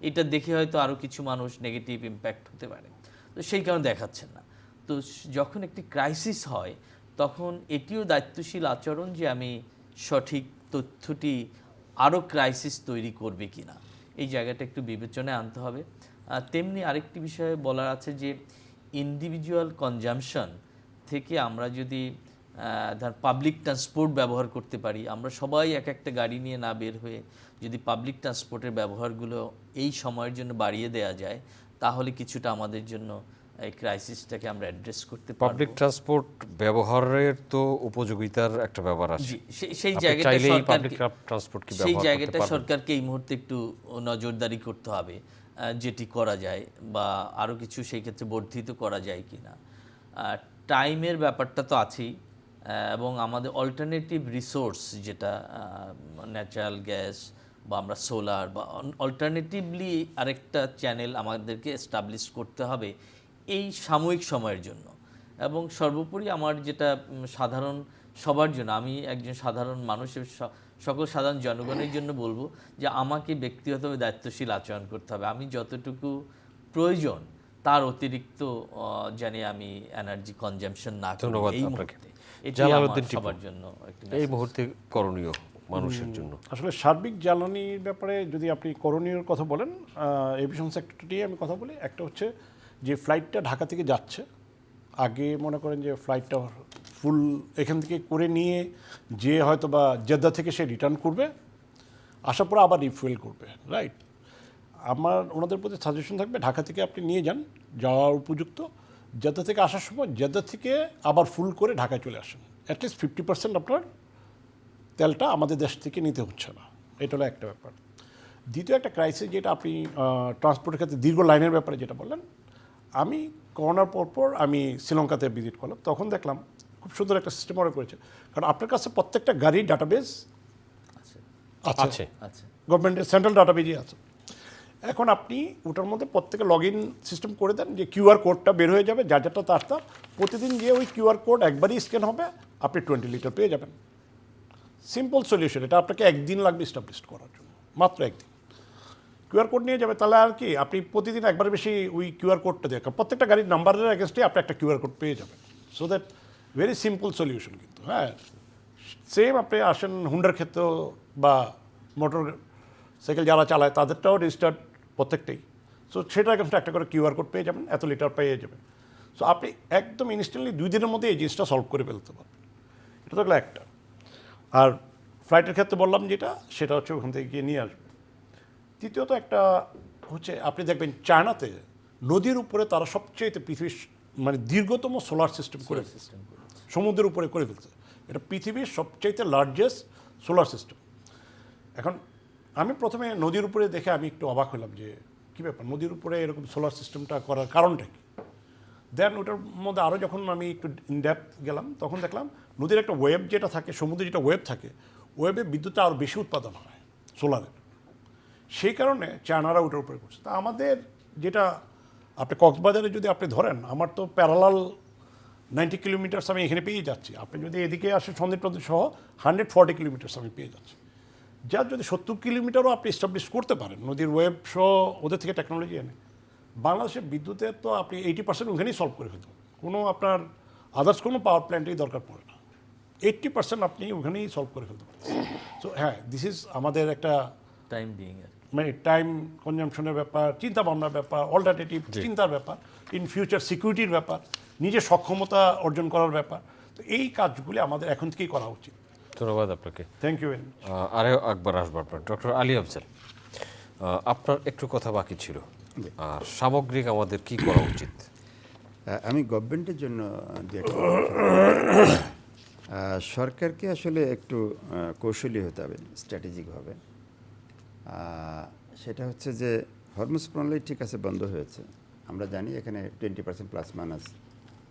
Speaker 4: এটা দেখে হয়তো আরও কিছু মানুষ নেগেটিভ ইম্প্যাক্ট হতে পারে, তো সেই কারণে দেখাচ্ছেন না। তো যখন একটি ক্রাইসিস হয় তখন এটিও দায়িত্বশীল আচরণ যে আমি সঠিক তথ্যটি আরও ক্রাইসিস তৈরি করবে কি না, এই জায়গাটা একটু বিবেচনায় আনতে হবে। তেমনি আরেকটি বিষয়ে বলার আছে যে ইন্ডিভিজুয়াল কনজামশন থেকে আমরা যদি ধর পাবলিক ট্রান্সপোর্ট ব্যবহার করতে পারি, আমরা সবাই এক একটা গাড়ি নিয়ে না বের হয়ে যদি পাবলিক ট্রান্সপোর্টের ব্যবহারগুলো এই সময়ের জন্য বাড়িয়ে দেওয়া যায় তাহলে কিছুটা আমাদের জন্য এই ক্রাইসিসটাকে আমরা অ্যাড্রেস করতে পারব।
Speaker 1: পাবলিক ট্রান্সপোর্ট ব্যবহারের তো উপযোগিতার একটা ব্যাপার আছে।
Speaker 4: সেই জায়গাটা সরকারকে এই মুহূর্তে একটু নজরদারি করতে হবে যেটি করা যায়, বা আরও কিছু সেই ক্ষেত্রে বর্ধিত করা যায় কিনা। টাইমের ব্যাপারটা তো আছেই, এবং আমাদের অল্টারনেটিভ রিসোর্স যেটা ন্যাচারাল গ্যাস বা আমরা সোলার বা অল্টারনেটিভলি আরেকটা চ্যানেল আমাদেরকে এস্টাবলিশ করতে হবে এই সাময়িক সময়ের জন্য। এবং সর্বোপরি আমার যেটা সাধারণ সবার জন্য, আমি একজন সাধারণ মানুষের সকল সাধারণ জনগণের জন্য বলবো যে আমাকে ব্যক্তিগতভাবে দায়িত্বশীল আচরণ করতে হবে। আমি যতটুকু প্রয়োজন তার অতিরিক্ত জানি আমি এনার্জি কনজাম্পশন না করি এই মুহূর্তে। এটি আমার সবার জন্য
Speaker 1: এই মুহূর্তে করণীয় মানুষের জন্য?
Speaker 5: আসলে সার্বিক জ্বালানির ব্যাপারে যদি আপনি করণীয় কথা বলেন, এভিয়েশন সেক্টরটি নিয়ে আমি কথা বলি। একটা হচ্ছে যে ফ্লাইটটা ঢাকা থেকে যাচ্ছে, আগে মনে করেন যে ফ্লাইটটা ফুল এখান থেকে করে নিয়ে যে হয়তো বা জেদ্দা থেকে সে রিটার্ন করবে, আসার পর আবার রিফুয়েল করবে, রাইট? আমার ওনাদের প্রতি সাজেশন থাকবে ঢাকা থেকে আপনি নিয়ে যান, যাওয়ার উপযুক্ত। জেদ্দা থেকে আসার সময় জেদ্দা থেকে আবার ফুল করে ঢাকায় চলে আসেন। অ্যাটলিস্ট 50% আপনার তেলটা আমাদের দেশ থেকে নিতে হচ্ছে না। এটা হলো একটা ব্যাপার। দ্বিতীয় একটা ক্রাইসিস, যেটা আপনি ট্রান্সপোর্টের ক্ষেত্রে দীর্ঘ লাইনের ব্যাপারে যেটা বললেন, আমি করোনার পরপর আমি শ্রীলঙ্কাতে ভিজিট করলাম, তখন দেখলাম খুব সুন্দর একটা সিস্টেম ওরা করেছে। কারণ আপনার কাছে প্রত্যেকটা গাড়ির ডাটাবেস
Speaker 1: আছে।
Speaker 4: আচ্ছা,
Speaker 5: গভর্নমেন্টের সেন্ট্রাল ডাটাবেজই আছে। এখন আপনি ওটার মধ্যে প্রত্যেকে লগ ইন সিস্টেম করে দেন, যে কিউআর কোডটা বের হয়ে যাবে, যার যারটা তার প্রতিদিন গিয়ে ওই কিউআর কোড একবারই স্ক্যান হবে, আপনি 20 লিটার পেয়ে যাবেন। Simple solution. এটা আপনাকে একদিন লাগবে এস্টাবলিশ করার জন্য, মাত্র একদিন। কিউআর কোড নিয়ে যাবে, তাহলে আর কি আপনি প্রতিদিন একবার বেশি ওই কিউআর কোডটা দেখেন, প্রত্যেকটা গাড়ির নাম্বারের এগেনস্টে আপনি একটা কিউআর কোড পেয়ে যাবেন। So that very simple solution কিন্তু। হ্যাঁ, সেম আপনি আসেন হুন্ডার ক্ষেত্রেও বা মোটর সাইকেল যারা চালায় তাদেরটাও রেজিস্টার্ড প্রত্যেকটাই। সো সেটা এগেনস্টে একটা করে কিউআর কোড পেয়ে যাবেন, এত লিটার পেয়ে যাবেন। সো আপনি একদম ইনস্ট্যান্টলি 2 দিনের মধ্যে এই জিনিসটা সলভ করে ফেলতে পারবেন। এটা তো একটা। আর ফ্লাইটের ক্ষেত্রে বললাম যেটা, সেটা হচ্ছে ওখান থেকে গিয়ে নিয়ে আসবে। তৃতীয়ত একটা হচ্ছে, আপনি দেখবেন চায়নাতে নদীর উপরে তারা সবচেয়ে পৃথিবীর মানে দীর্ঘতম সোলার সিস্টেম করে ফেলছে, সমুদ্রের উপরে করে ফেলছে। এটা পৃথিবীর সবচাইতে লার্জেস্ট সোলার সিস্টেম। এখন আমি প্রথমে নদীর উপরে দেখে আমি একটু অবাক হলাম যে কী ব্যাপার, নদীর উপরে এরকম সোলার সিস্টেমটা করার কারণটা কী। দেন ওটার মধ্যে আরও যখন আমি একটু ইনডেপথ গেলাম, তখন দেখলাম নদীর একটা ওয়েব যেটা থাকে, সমুদ্রে যেটা ওয়েব থাকে, ওয়েবে বিদ্যুৎটা আরও বেশি উৎপাদন হয় সোলারের। সেই কারণে চায়নারা ওটার উপরে করছে। তা আমাদের যেটা আপনি কক্সবাজারে যদি আপনি ধরেন, আমার তো প্যারালাল 90 কিলোমিটার্স আমি এখানে পেয়ে যাচ্ছি। আপনি যদি এদিকে আসেন সন্দ্বীপ প্রদেশ সহ 140 কিলোমিটার্স আমি পেয়ে যাচ্ছি। যার যদি 70 কিলোমিটারও আপনি এস্টাবলিশ করতে পারেন নদীর ওয়েব সহ ওদের থেকে টেকনোলজি এনে, বাংলাদেশের বিদ্যুতের তো আপনি 80% ওখানেই সলভ করে ফেলতে পারেন। কোনো আপনার আদার্স কোনো পাওয়ার প্ল্যান্টেই দরকার পড়ে না, 80% আপনি ওখানেই সলভ করে ফেলতে পারেন। সো হ্যাঁ, দিস ইজ আমাদের একটা
Speaker 4: টাইম বিং আর কি।
Speaker 5: মানে টাইম কনজামশনের ব্যাপার, চিন্তা ভাবনার ব্যাপার, অল্টারনেটিভ চিন্তার ব্যাপার, ইন ফিউচার সিকিউরিটির ব্যাপার, নিজের সক্ষমতা অর্জন করার ব্যাপার। তো এই কাজগুলি আমাদের এখন থেকেই করা উচিত।
Speaker 1: ধন্যবাদ আপনাকে।
Speaker 5: Thank you very much.
Speaker 1: আরও একবার আসবো আপনার ডক্টর আলী আফজাল, আপনার একটু কথা বাকি ছিল। আর সামগ্রিক আমাদের কি করা উচিত?
Speaker 2: আমি গভর্নমেন্টের জন্য দু একটা সরকারকে আসলে একটু কৌশলী হতে হবে, স্ট্র্যাটেজিকভাবে। সেটা হচ্ছে যে হরমুজ প্রণালী ঠিক আছে বন্ধ হয়েছে, আমরা জানি এখানে 20% প্লাস মাইনাস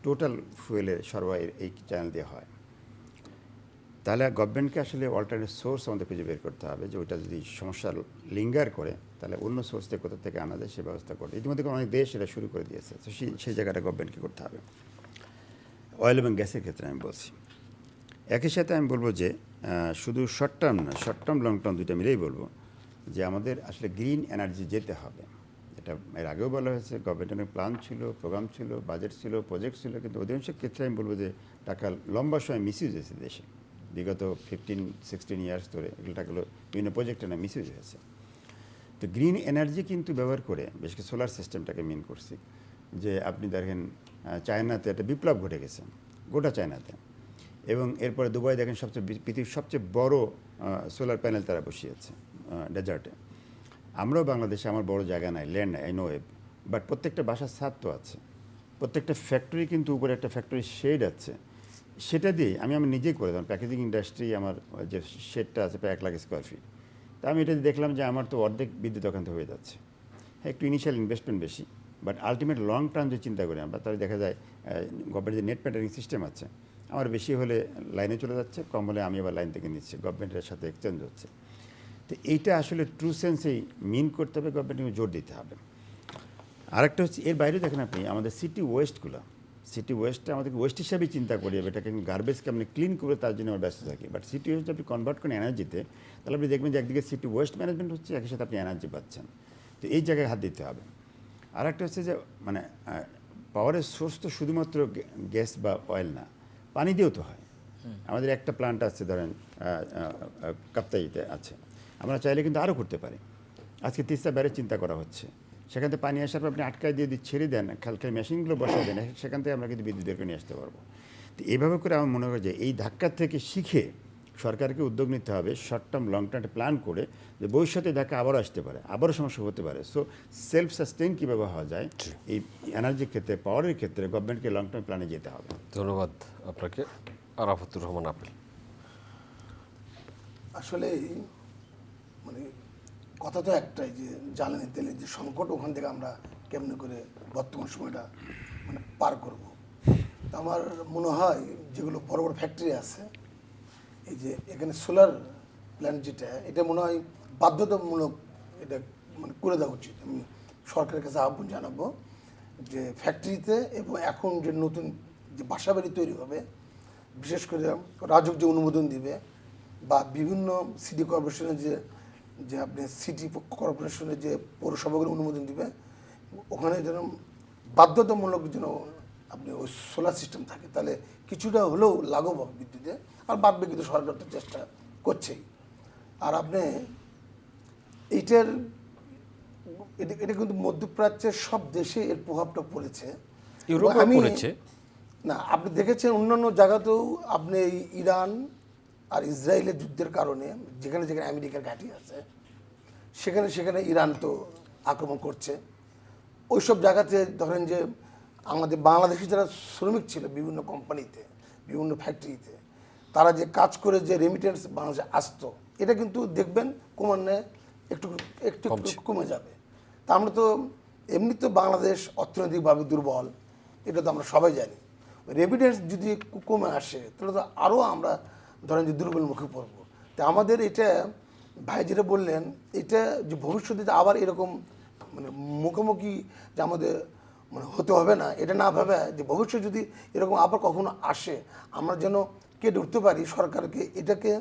Speaker 2: টোটাল ফুয়েলের সরবরাহ এই চ্যানেল দিয়ে হয়। তাহলে গভর্নমেন্টকে আসলে অল্টারনেট সোর্স আমাদের খুঁজে বের করতে হবে, যে ওইটা যদি সমস্যা লিঙ্গার করে তাহলে অন্য সোর্স থেকে কোথা থেকে আনা যায় সে ব্যবস্থা করে। ইতিমধ্যে অনেক দেশ এটা শুরু করে দিয়েছে। তো সেই জায়গাটা গভর্নমেন্টকে করতে হবে। অয়েল এবং গ্যাসের ক্ষেত্রে আমি বলছি। একই সাথে আমি বলবো যে শুধু শর্ট টার্ম না, শর্ট টার্ম লং টার্ম দুইটা মিলেই বলবো যে আমাদের আসলে গ্রিন এনার্জি যেতে হবে। এটা এর আগেও বলা হয়েছে, গভর্নমেন্টের প্ল্যান ছিল, প্রোগ্রাম ছিল, বাজেট ছিল, প্রজেক্ট ছিল, কিন্তু অধিকাংশ ক্ষেত্রে আমি বলবো যে টাকা লম্বা সময় মিসইউজ হয়েছে দেশে। বিগত 15-16 ইয়ার্স ধরে এগুলো টাকাগুলো বিভিন্ন প্রজেক্টে না মিসইউজ হয়েছে। তো গ্রিন এনার্জি কিন্তু ব্যবহার করে, বিশেষ করে সোলার সিস্টেমটাকে মেন করছি, যে আপনি দেখেন চায়নাতে একটা বিপ্লব ঘটে গেছে, গোটা চায়নাতে। এবং এরপরে দুবাই দেখেন পৃথিবীর সবচেয়ে বড় সোলার প্যানেল তারা বসিয়েছে ডেজার্টে। আমরাও বাংলাদেশে, আমার বড় জায়গা নাই, ল্যান্ড নাই, আই নো ইট, বাট প্রত্যেকটা বাসার ছাদ তো আছে, প্রত্যেকটা ফ্যাক্টরি কিন্তু উপরে একটা ফ্যাক্টরি শেড আছে। সেটা দিয়ে আমি নিজেই করে দিলাম, প্যাকেজিং ইন্ডাস্ট্রি আমার যে শেডটা আছে প্রায় 1 লাখ স্কোয়ার ফিট। তা আমি এটা দেখলাম যে আমার তো অর্ধেক বিদ্যুৎ ওখান থেকে হয়ে যাচ্ছে। হ্যাঁ, একটু ইনিশিয়াল ইনভেস্টমেন্ট বেশি, বাট আলটিমেট লং টার্ম যে চিন্তা করি আমরা, তাহলে দেখা যায় গভর্নমেন্টের যে নেট মেটারিং সিস্টেম আছে, আমার বেশি হলে লাইনে চলে যাচ্ছে, কম হলে আমি আবার লাইন থেকে নিচ্ছি, গভর্নমেন্টের সাথে এক্সচেঞ্জ হচ্ছে। তো এইটা আসলে ট্রু সেন্সেই মিন করতে হবে, গভর্নমেন্টকে জোর দিতে হবে। আরেকটা হচ্ছে, এর বাইরে দেখেন আপনি আমাদের সিটি ওয়েস্টগুলো, সিটি ওয়েস্টটা আমাদেরকে ওয়েস্ট হিসাবেই চিন্তা করি, এটাকে গার্বেজকে আপনি ক্লিন করে তার জন্য আমরা ব্যস্ত থাকি। বাট সিটি ওয়েস্ট আপনি কনভার্ট করেন এনার্জিতে, তাহলে আপনি দেখবেন যে একদিকে সিটি ওয়েস্ট ম্যানেজমেন্ট হচ্ছে, একই সাথে আপনি এনার্জি পাচ্ছেন। তো এই জায়গায় হাত দিতে হবে। আর একটা হচ্ছে যে মানে পাওয়ারের সোর্স তো শুধুমাত্র গ্যাস বা অয়েল না, পানি দিয়েও তো হয়। আমাদের একটা প্ল্যান্ট আছে ধরেন কাপ্তাইতে আছে, আমরা চাইলে কিন্তু আরও করতে পারি। আজকে তিস্তা ব্যারেজ চিন্তা করা হচ্ছে, সেখান থেকে পানি আসার পর আপনি আটকায় দিয়ে ছেড়ে দেন, খালকে মেশিনগুলো বসায় দেন, সেখান থেকে আমরা কিন্তু বিদ্যুৎ নিয়ে আসতে পারবো। তো এইভাবে করে আমার মনে হয় যে এই ধাক্কা থেকে শিখে সরকারকে উদ্যোগ নিতে হবে, short term long term plan করে, যে ভবিষ্যতে ধাক্কা আবারও আসতে পারে, আবারও সমস্যা হতে পারে। সো সেলফ সাস্টেইন কীভাবে হওয়া যায় এই এনার্জির ক্ষেত্রে, পাওয়ারের ক্ষেত্রে গভর্নমেন্টকে লং টার্ম প্ল্যানে যেতে হবে।
Speaker 1: ধন্যবাদ আপনাকে। আরাফাতুর রহমান আপেল।
Speaker 3: আসলে মানে কথা তো একটাই, যে জ্বালানি তেলের যে সংকট, ওখান থেকে আমরা কেমনে করে বর্তমান সময়টা মানে পার করব। তো আমার মনে হয় যেগুলো বড় বড় ফ্যাক্টরি আছে, এই যে এখানে সোলার প্ল্যান্ট যেটা, এটা মনে হয় বাধ্যতামূলক এটা মানে করে দেওয়া উচিত। আমি সরকারের কাছে আহ্বান জানাবো যে ফ্যাক্টরিতে এবং এখন যে নতুন যে বাসাবাড়ি তৈরি হবে, বিশেষ করে রাজুক যে অনুমোদন দিবে, বা বিভিন্ন সিটি কর্পোরেশনের যে আপনি সিটি কর্পোরেশনের যে পৌরসভাগুলো অনুমোদন দিবে, ওখানে যেন বাধ্যতামূলক যেন আপনি ওই সোলার সিস্টেম থাকে, তাহলে কিছুটা হলেও লাঘব হবে বিদ্যুতে। আর বাদ বাকি তো সরকার তো চেষ্টা করছেই। আর আপনি এইটার এটা কিন্তু মধ্যপ্রাচ্যের সব দেশে এর প্রভাবটা পড়েছে।
Speaker 1: ইউরোপেও পড়েছে।
Speaker 3: না, আপনি দেখেছেন অন্যান্য জায়গাতেও, আপনি এই ইরান আর ইসরায়েলের যুদ্ধের কারণে যেখানে যেখানে আমেরিকার ঘাঁটি আছে, সেখানে সেখানে ইরান তো আক্রমণ করছে। ওইসব জায়গাতে ধরেন যে আমাদের বাংলাদেশি যারা শ্রমিক ছিল বিভিন্ন কোম্পানিতে, বিভিন্ন ফ্যাক্টরিতে, তারা যে কাজ করে যে রেমিটেন্স বাংলাদেশে আসতো, এটা কিন্তু দেখবেন ক্রমান্বয়ে একটু একটু কমে যাবে। তা আমরা তো এমনি তো বাংলাদেশ অর্থনৈতিকভাবে দুর্বল, এটা তো আমরা সবাই জানি। রেমিটেন্স যদি কমে আসে তাহলে তো আরও আমরা ধরেন যে দুর্বল মুখে পড়বো। তা আমাদের এটা ভাই যেটা বললেন, এটা যে ভবিষ্যতে আবার এরকম মানে মুখোমুখি যে আমাদের মানে হতে হবে না, এটা না ভাবে যে ভবিষ্যৎ যদি এরকম আবার কখনো আসে, আমরা যেন কেটে উঠতে পারি। সরকারকে এটাকে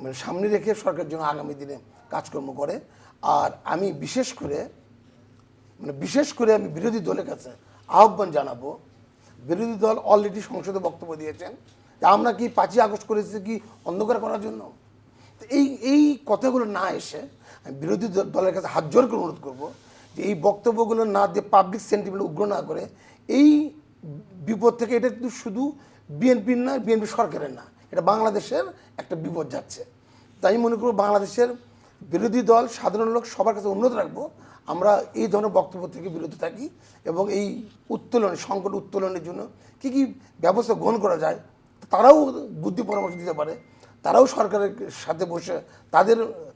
Speaker 3: মানে সামনে রেখে সরকার যেন আগামী দিনে কাজকর্ম করে। আর আমি বিশেষ করে আমি বিরোধী দলের কাছে আহ্বান জানাবো, বিরোধী দল অলরেডি সংসদে বক্তব্য দিয়েছেন যে আমরা কি 5ই আগস্ট করেছি কি অন্ধকার করার জন্য। তো এই কথাগুলো না এসে আমি বিরোধী দলের কাছে হাত জোর করে অনুরোধ করবো যে এই বক্তব্যগুলো না দিয়ে, পাবলিক সেন্টিমেন্ট উগ্র না করে, এই বিপদ থেকে, এটা কিন্তু শুধু বিএনপির না, বিএনপি সরকারের না, এটা বাংলাদেশের একটা বিপদ যাচ্ছে। তাই মনে করবো বাংলাদেশের বিরোধী দল, সাধারণ লোক সবার কাছে অনুরোধ রাখবো আমরা এই ধরনের বক্তব্য থেকে বিরত থাকি, এবং এই সংকট উত্তোলনের জন্য কী কী ব্যবস্থা গ্রহণ করা যায় তারাও বুদ্ধি পরামর্শ দিতে পারে, তারাও সরকারের সাথে বসে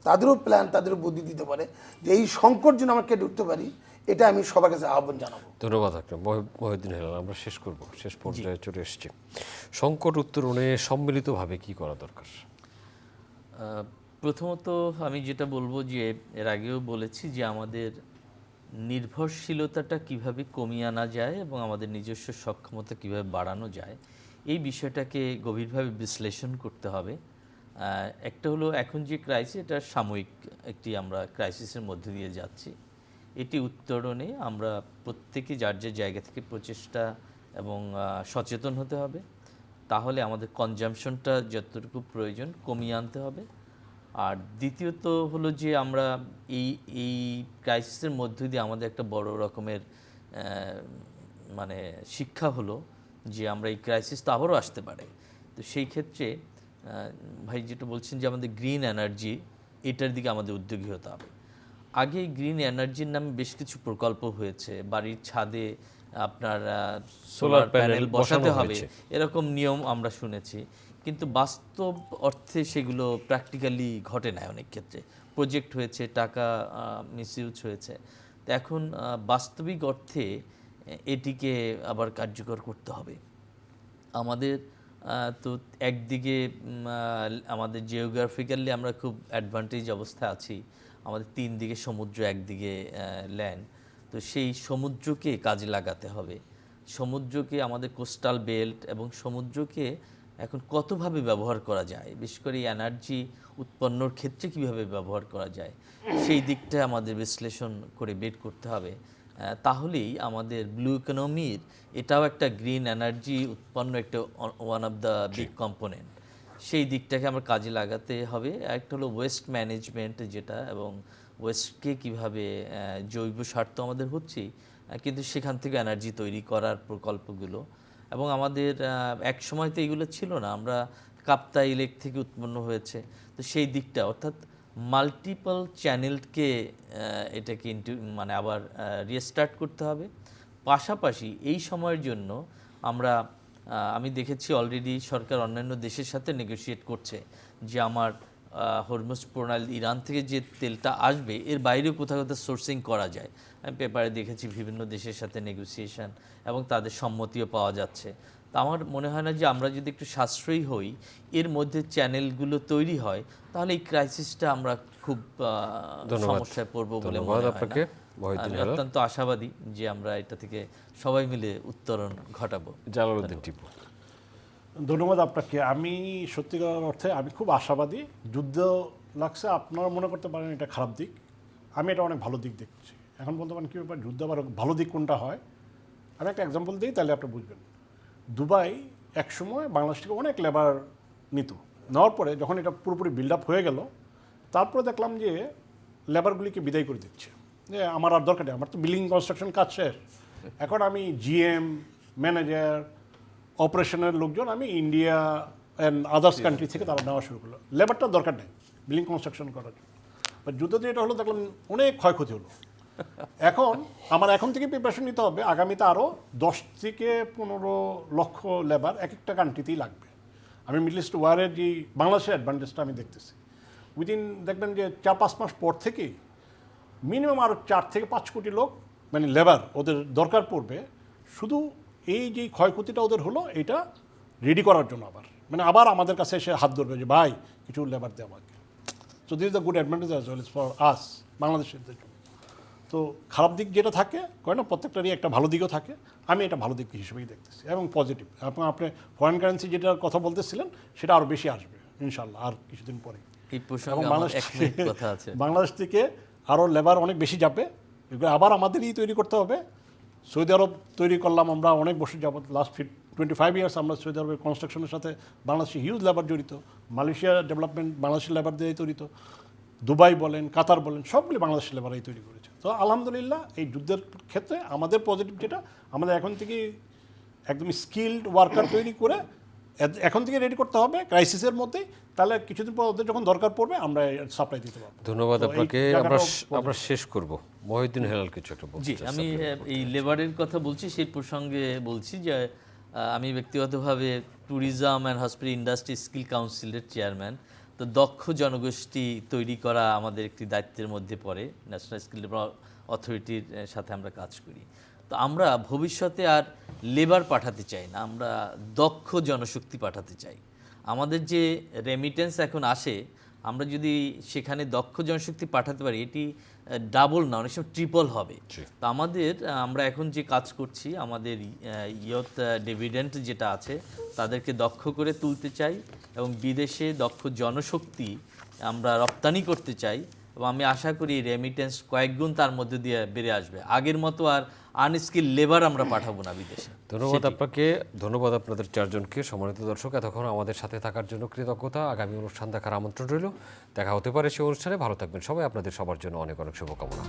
Speaker 3: তাদেরও প্ল্যান, তাদেরও বুদ্ধি দিতে পারে যে এই সংকট যেন আমরা কেটে উঠতে পারি। এটা আমি সবার কাছে আহ্বান জানাবো।
Speaker 1: ধন্যবাদ আপনাকে মহিউদ্দিন হেলাল। আমরা শেষ করব, শেষ পর্যায়ে চলে এসেছি। সংকট উত্তরণে সম্মিলিতভাবে কি করা দরকার?
Speaker 4: প্রথমত আমি যেটা বলবো, যে এর আগেও বলেছি যে আমাদের নির্ভরশীলতাটা কিভাবে কমিয়ে আনা যায় এবং আমাদের নিজস্ব সক্ষমতা কিভাবে বাড়ানো যায়, এই বিষয়টাকে গভীরভাবে বিশ্লেষণ করতে হবে। একটা হলো এখন যে ক্রাইসিস, এটা সাময়িক একটি আমরা ক্রাইসিসের মধ্যে দিয়ে যাচ্ছি। এটি উত্তরণে আমরা প্রত্যেকে যার যার জায়গা থেকে প্রচেষ্টা এবং সচেতন হতে হবে। তাহলে আমাদের কনজামশনটা যতটুকু প্রয়োজন কমিয়ে আনতে হবে। আর দ্বিতীয়ত হলো যে আমরা এই ক্রাইসিসের মধ্য দিয়ে আমাদের একটা বড় রকমের মানে শিক্ষা হলো যে আমরা এই ক্রাইসিস তো আবারও আসতে পারে। তো সেই ক্ষেত্রে ভাই যেটা বলছেন যে আমাদের গ্রিন এনার্জি, এটার দিকে আমাদের উদ্যোগী হতে হবে। আগে গ্রিন এনার্জির নামে বেশ কিছু প্রকল্প হয়েছে, বাড়ির ছাদে আপনার সোলার প্যানেল বসাতে হবে, এরকম নিয়ম আমরা শুনেছি, কিন্তু বাস্তব অর্থে সেগুলো প্র্যাকটিক্যালি ঘটে না। অনেক ক্ষেত্রে প্রজেক্ট হয়েছে, টাকা মিসইউজ হয়েছে। তো এখন বাস্তবিক অর্থে এটিকে আবার কার্যকর করতে হবে। আমাদের তো একদিকে আমাদের জিওগ্রাফিক্যালি আমরা খুব অ্যাডভান্টেজ অবস্থায় আছি, আমাদের 3 দিকে সমুদ্র, একদিকে ল্যান্ড। তো সেই সমুদ্রকে কাজে লাগাতে হবে। সমুদ্রকে, আমাদের কোস্টাল বেল্ট এবং সমুদ্রকে এখন কতভাবে ব্যবহার করা যায়, বিশেষ করে এনার্জি উৎপন্নর ক্ষেত্রে কিভাবে ব্যবহার করা যায়, সেই দিকটা আমাদের বিশ্লেষণ করে বের করতে হবে তাহলেই আমাদের ব্লু ইকোনমির এটাও একটা গ্রিন এনার্জি উৎপন্ন একটা one of the big component. সেই দিকটাকে আমরা কাজে লাগাতে হবে। একটা হলো ওয়েস্ট ম্যানেজমেন্ট যেটা, এবং ওয়েস্টকে কীভাবে জৈব সার তো আমাদের হচ্ছেই, কিন্তু সেখান থেকে এনার্জি তৈরি করার প্রকল্পগুলো, এবং আমাদের এক সময় তো এগুলো ছিল না, আমরা কাপ্তাই লেক থেকে উৎপন্ন হয়েছে, তো সেই দিকটা অর্থাৎ মাল্টিপল চ্যানেলকে এটাকে মানে আবার রিস্টার্ট করতে হবে। পাশাপাশি এই সময়ের জন্য আমরা আমি দেখেছি অলরেডি সরকার অন্যান্য দেশের সাথে নেগোশিয়েট করছে যে আমার হরমুজ প্রণালী ইরান থেকে যে তেলটা আসবে এর বাইরেও কোথাও কোথাও সোর্সিং করা যায়। আমি পেপারে দেখেছি বিভিন্ন দেশের সাথে নেগোসিয়েশন এবং তাদের সম্মতিও পাওয়া যাচ্ছে। তা আমার মনে হয় না যে আমরা যদি একটু সাশ্রয়ী হই, এর মধ্যে চ্যানেলগুলো তৈরি হয়, তাহলে এই ক্রাইসিসটা আমরা খুব সমস্যায় পড়বো বলে মনে হয় না। আমি অত্যন্ত আশাবাদী যে আমরা এটা থেকে সবাই মিলে উত্তরণ ঘটাবো।
Speaker 1: জালালউদ্দিন টিপু।
Speaker 5: ধন্যবাদ আপনাকে। আমি সত্যিকার অর্থে আমি খুব আশাবাদী। যুদ্ধ লাগছে, আপনারা মনে করতে পারেন এটা খারাপ দিক, আমি এটা অনেক ভালো দিক দেখছি। এখন বলতে পারেন কী ব্যাপার, যুদ্ধ আবার ভালো দিক কোনটা হয়। আমি একটা এক্সাম্পল দিই, তাহলে আপনি বুঝবেন। দুবাই একসময় বাংলাদেশ থেকে অনেক লেবার নিত, নেওয়ার পরে যখন এটা পুরোপুরি বিল্ড আপ হয়ে গেল, তারপরে দেখলাম যে লেবারগুলিকে বিদায় করে দিচ্ছে, যে আমার আর দরকার নেই, আমার তো বিল্ডিং কনস্ট্রাকশন কাজ শেষ, এখন আমি জিএম, ম্যানেজার, অপারেশনের লোকজন আমি ইন্ডিয়া অ্যান্ড আদার্স কান্ট্রি থেকে তারা নেওয়া শুরু করলো। লেবারটার দরকার নেই বিল্ডিং কনস্ট্রাকশন করার জন্য। বাট যুদ্ধ দিয়ে এটা হলো, দেখলাম অনেক ক্ষয়ক্ষতি হলো। এখন আমার এখন থেকে প্রিপারেশন নিতে হবে, আগামীতে আরও 10 থেকে 15 লক্ষ লেবার এক একটা কান্ট্রিতেই লাগবে। আমি মিডল ইস্ট ওয়ারের যে বাংলাদেশের অ্যাডভান্টেজটা আমি দেখতেছি, উইদিন দেখবেন যে 4-5 মাস পর থেকেই মিনিমাম আরও 4 থেকে 5 কোটি লোক মানে লেবার ওদের দরকার পড়বে, শুধু এই যে ক্ষয়ক্ষতিটা ওদের হলো এটা রেডি করার জন্য। আবার আমাদের কাছে এসে হাত ধরবে যে ভাই কিছু লেবার দেওয়া আমাকে। So this is the good advantage as well for us, বাংলাদেশের জন্য। তো খারাপ দিক যেটা থাকে কয় না, প্রত্যেকটারই একটা ভালো দিকও থাকে, আমি এটা ভালো দিক হিসেবেই দেখতেছি এবং পজিটিভ। আপনি ফরেন কারেন্সি যেটার কথা বলতেছিলেন সেটা আরও বেশি আসবে ইনশাল্লাহ আর কিছুদিন পরে।
Speaker 4: এই প্রসঙ্গে আমার এক মিনিট কথা আছে।
Speaker 5: বাংলাদেশ থেকে আরও লেবার অনেক বেশি যাবে, এগুলো আবার আমাদেরই তৈরি করতে হবে। সৌদি আরব তৈরি করলাম আমরা অনেক বছর যাবত, লাস্ট 25 ইয়ার্স আমরা সৌদি আরবের কনস্ট্রাকশনের সাথে বাংলাদেশি হিউজ লেবার জড়িত, মালয়েশিয়ার ডেভেলপমেন্ট বাংলাদেশের লেবার দিয়েই তৈরিত, দুবাই বলেন, কাতার বলেন, সবগুলি বাংলাদেশের লেবারাই তৈরি করেছে। তো আলহামদুলিল্লাহ এই যুদ্ধের ক্ষেত্রে আমাদের পজিটিভ যেটা, আমাদের এখন থেকে একদম স্কিল্ড ওয়ার্কার তৈরি করে এখন থেকে রেডি করতে হবে ক্রাইসিসের মধ্যেই, তাহলে কিছুদিন পর ওদের যখন দরকার পড়বে আমরা সাপ্লাই দিতে পারবো।
Speaker 1: ধন্যবাদ আপনাকে। আমরা শেষ করব। মহিউদ্দিন হেলাল কিছু একটা বলছি।
Speaker 4: জি, আমি এই লেবারের কথা বলছি, সেই প্রসঙ্গে বলছি যে আমি ব্যক্তিগতভাবে tourism and hospital industry skill কাউন্সিলের চেয়ারম্যান। তো দক্ষ জনগোষ্ঠী তৈরি করা আমাদের একটি দায়িত্বের মধ্যে পড়ে। ন্যাশনাল স্কিল অথরিটির সাথে আমরা কাজ করি। তো আমরা ভবিষ্যতে আর লেবার পাঠাতে চাই না, আমরা দক্ষ জনশক্তি পাঠাতে চাই। আমাদের যে রেমিটেন্স এখন আসে, আমরা যদি সেখানে দক্ষ জনশক্তি পাঠাতে পারি, এটি ডাবল না, অনেক সময় ট্রিপল হবে। তো আমরা এখন যে কাজ করছি, আমাদের ইয়ত ডিভিডেন্ট যেটা আছে তাদেরকে দক্ষ করে তুলতে চাই এবং বিদেশে দক্ষ জনশক্তি আমরা রপ্তানি করতে চাই, এবং আমি আশা করি রেমিটেন্স কয়েকগুণ তার মধ্যে দিয়ে বেড়ে আসবে। আগের মতো আর আনস্কিল লেবার আমরা পাঠাবো না বিদেশে।
Speaker 1: ধন্যবাদ আপনাকে, ধন্যবাদ আপনাদের চারজনকে। সম্মানিত দর্শক, এতক্ষণ আমাদের সাথে থাকার জন্য কৃতজ্ঞতা। আগামী অনুষ্ঠান দেখার আমন্ত্রণ রইল। দেখা হতে পারে সেই অনুষ্ঠানে। ভালো থাকবেন সবাই। আপনাদের সবার জন্য অনেক অনেক শুভকামনা।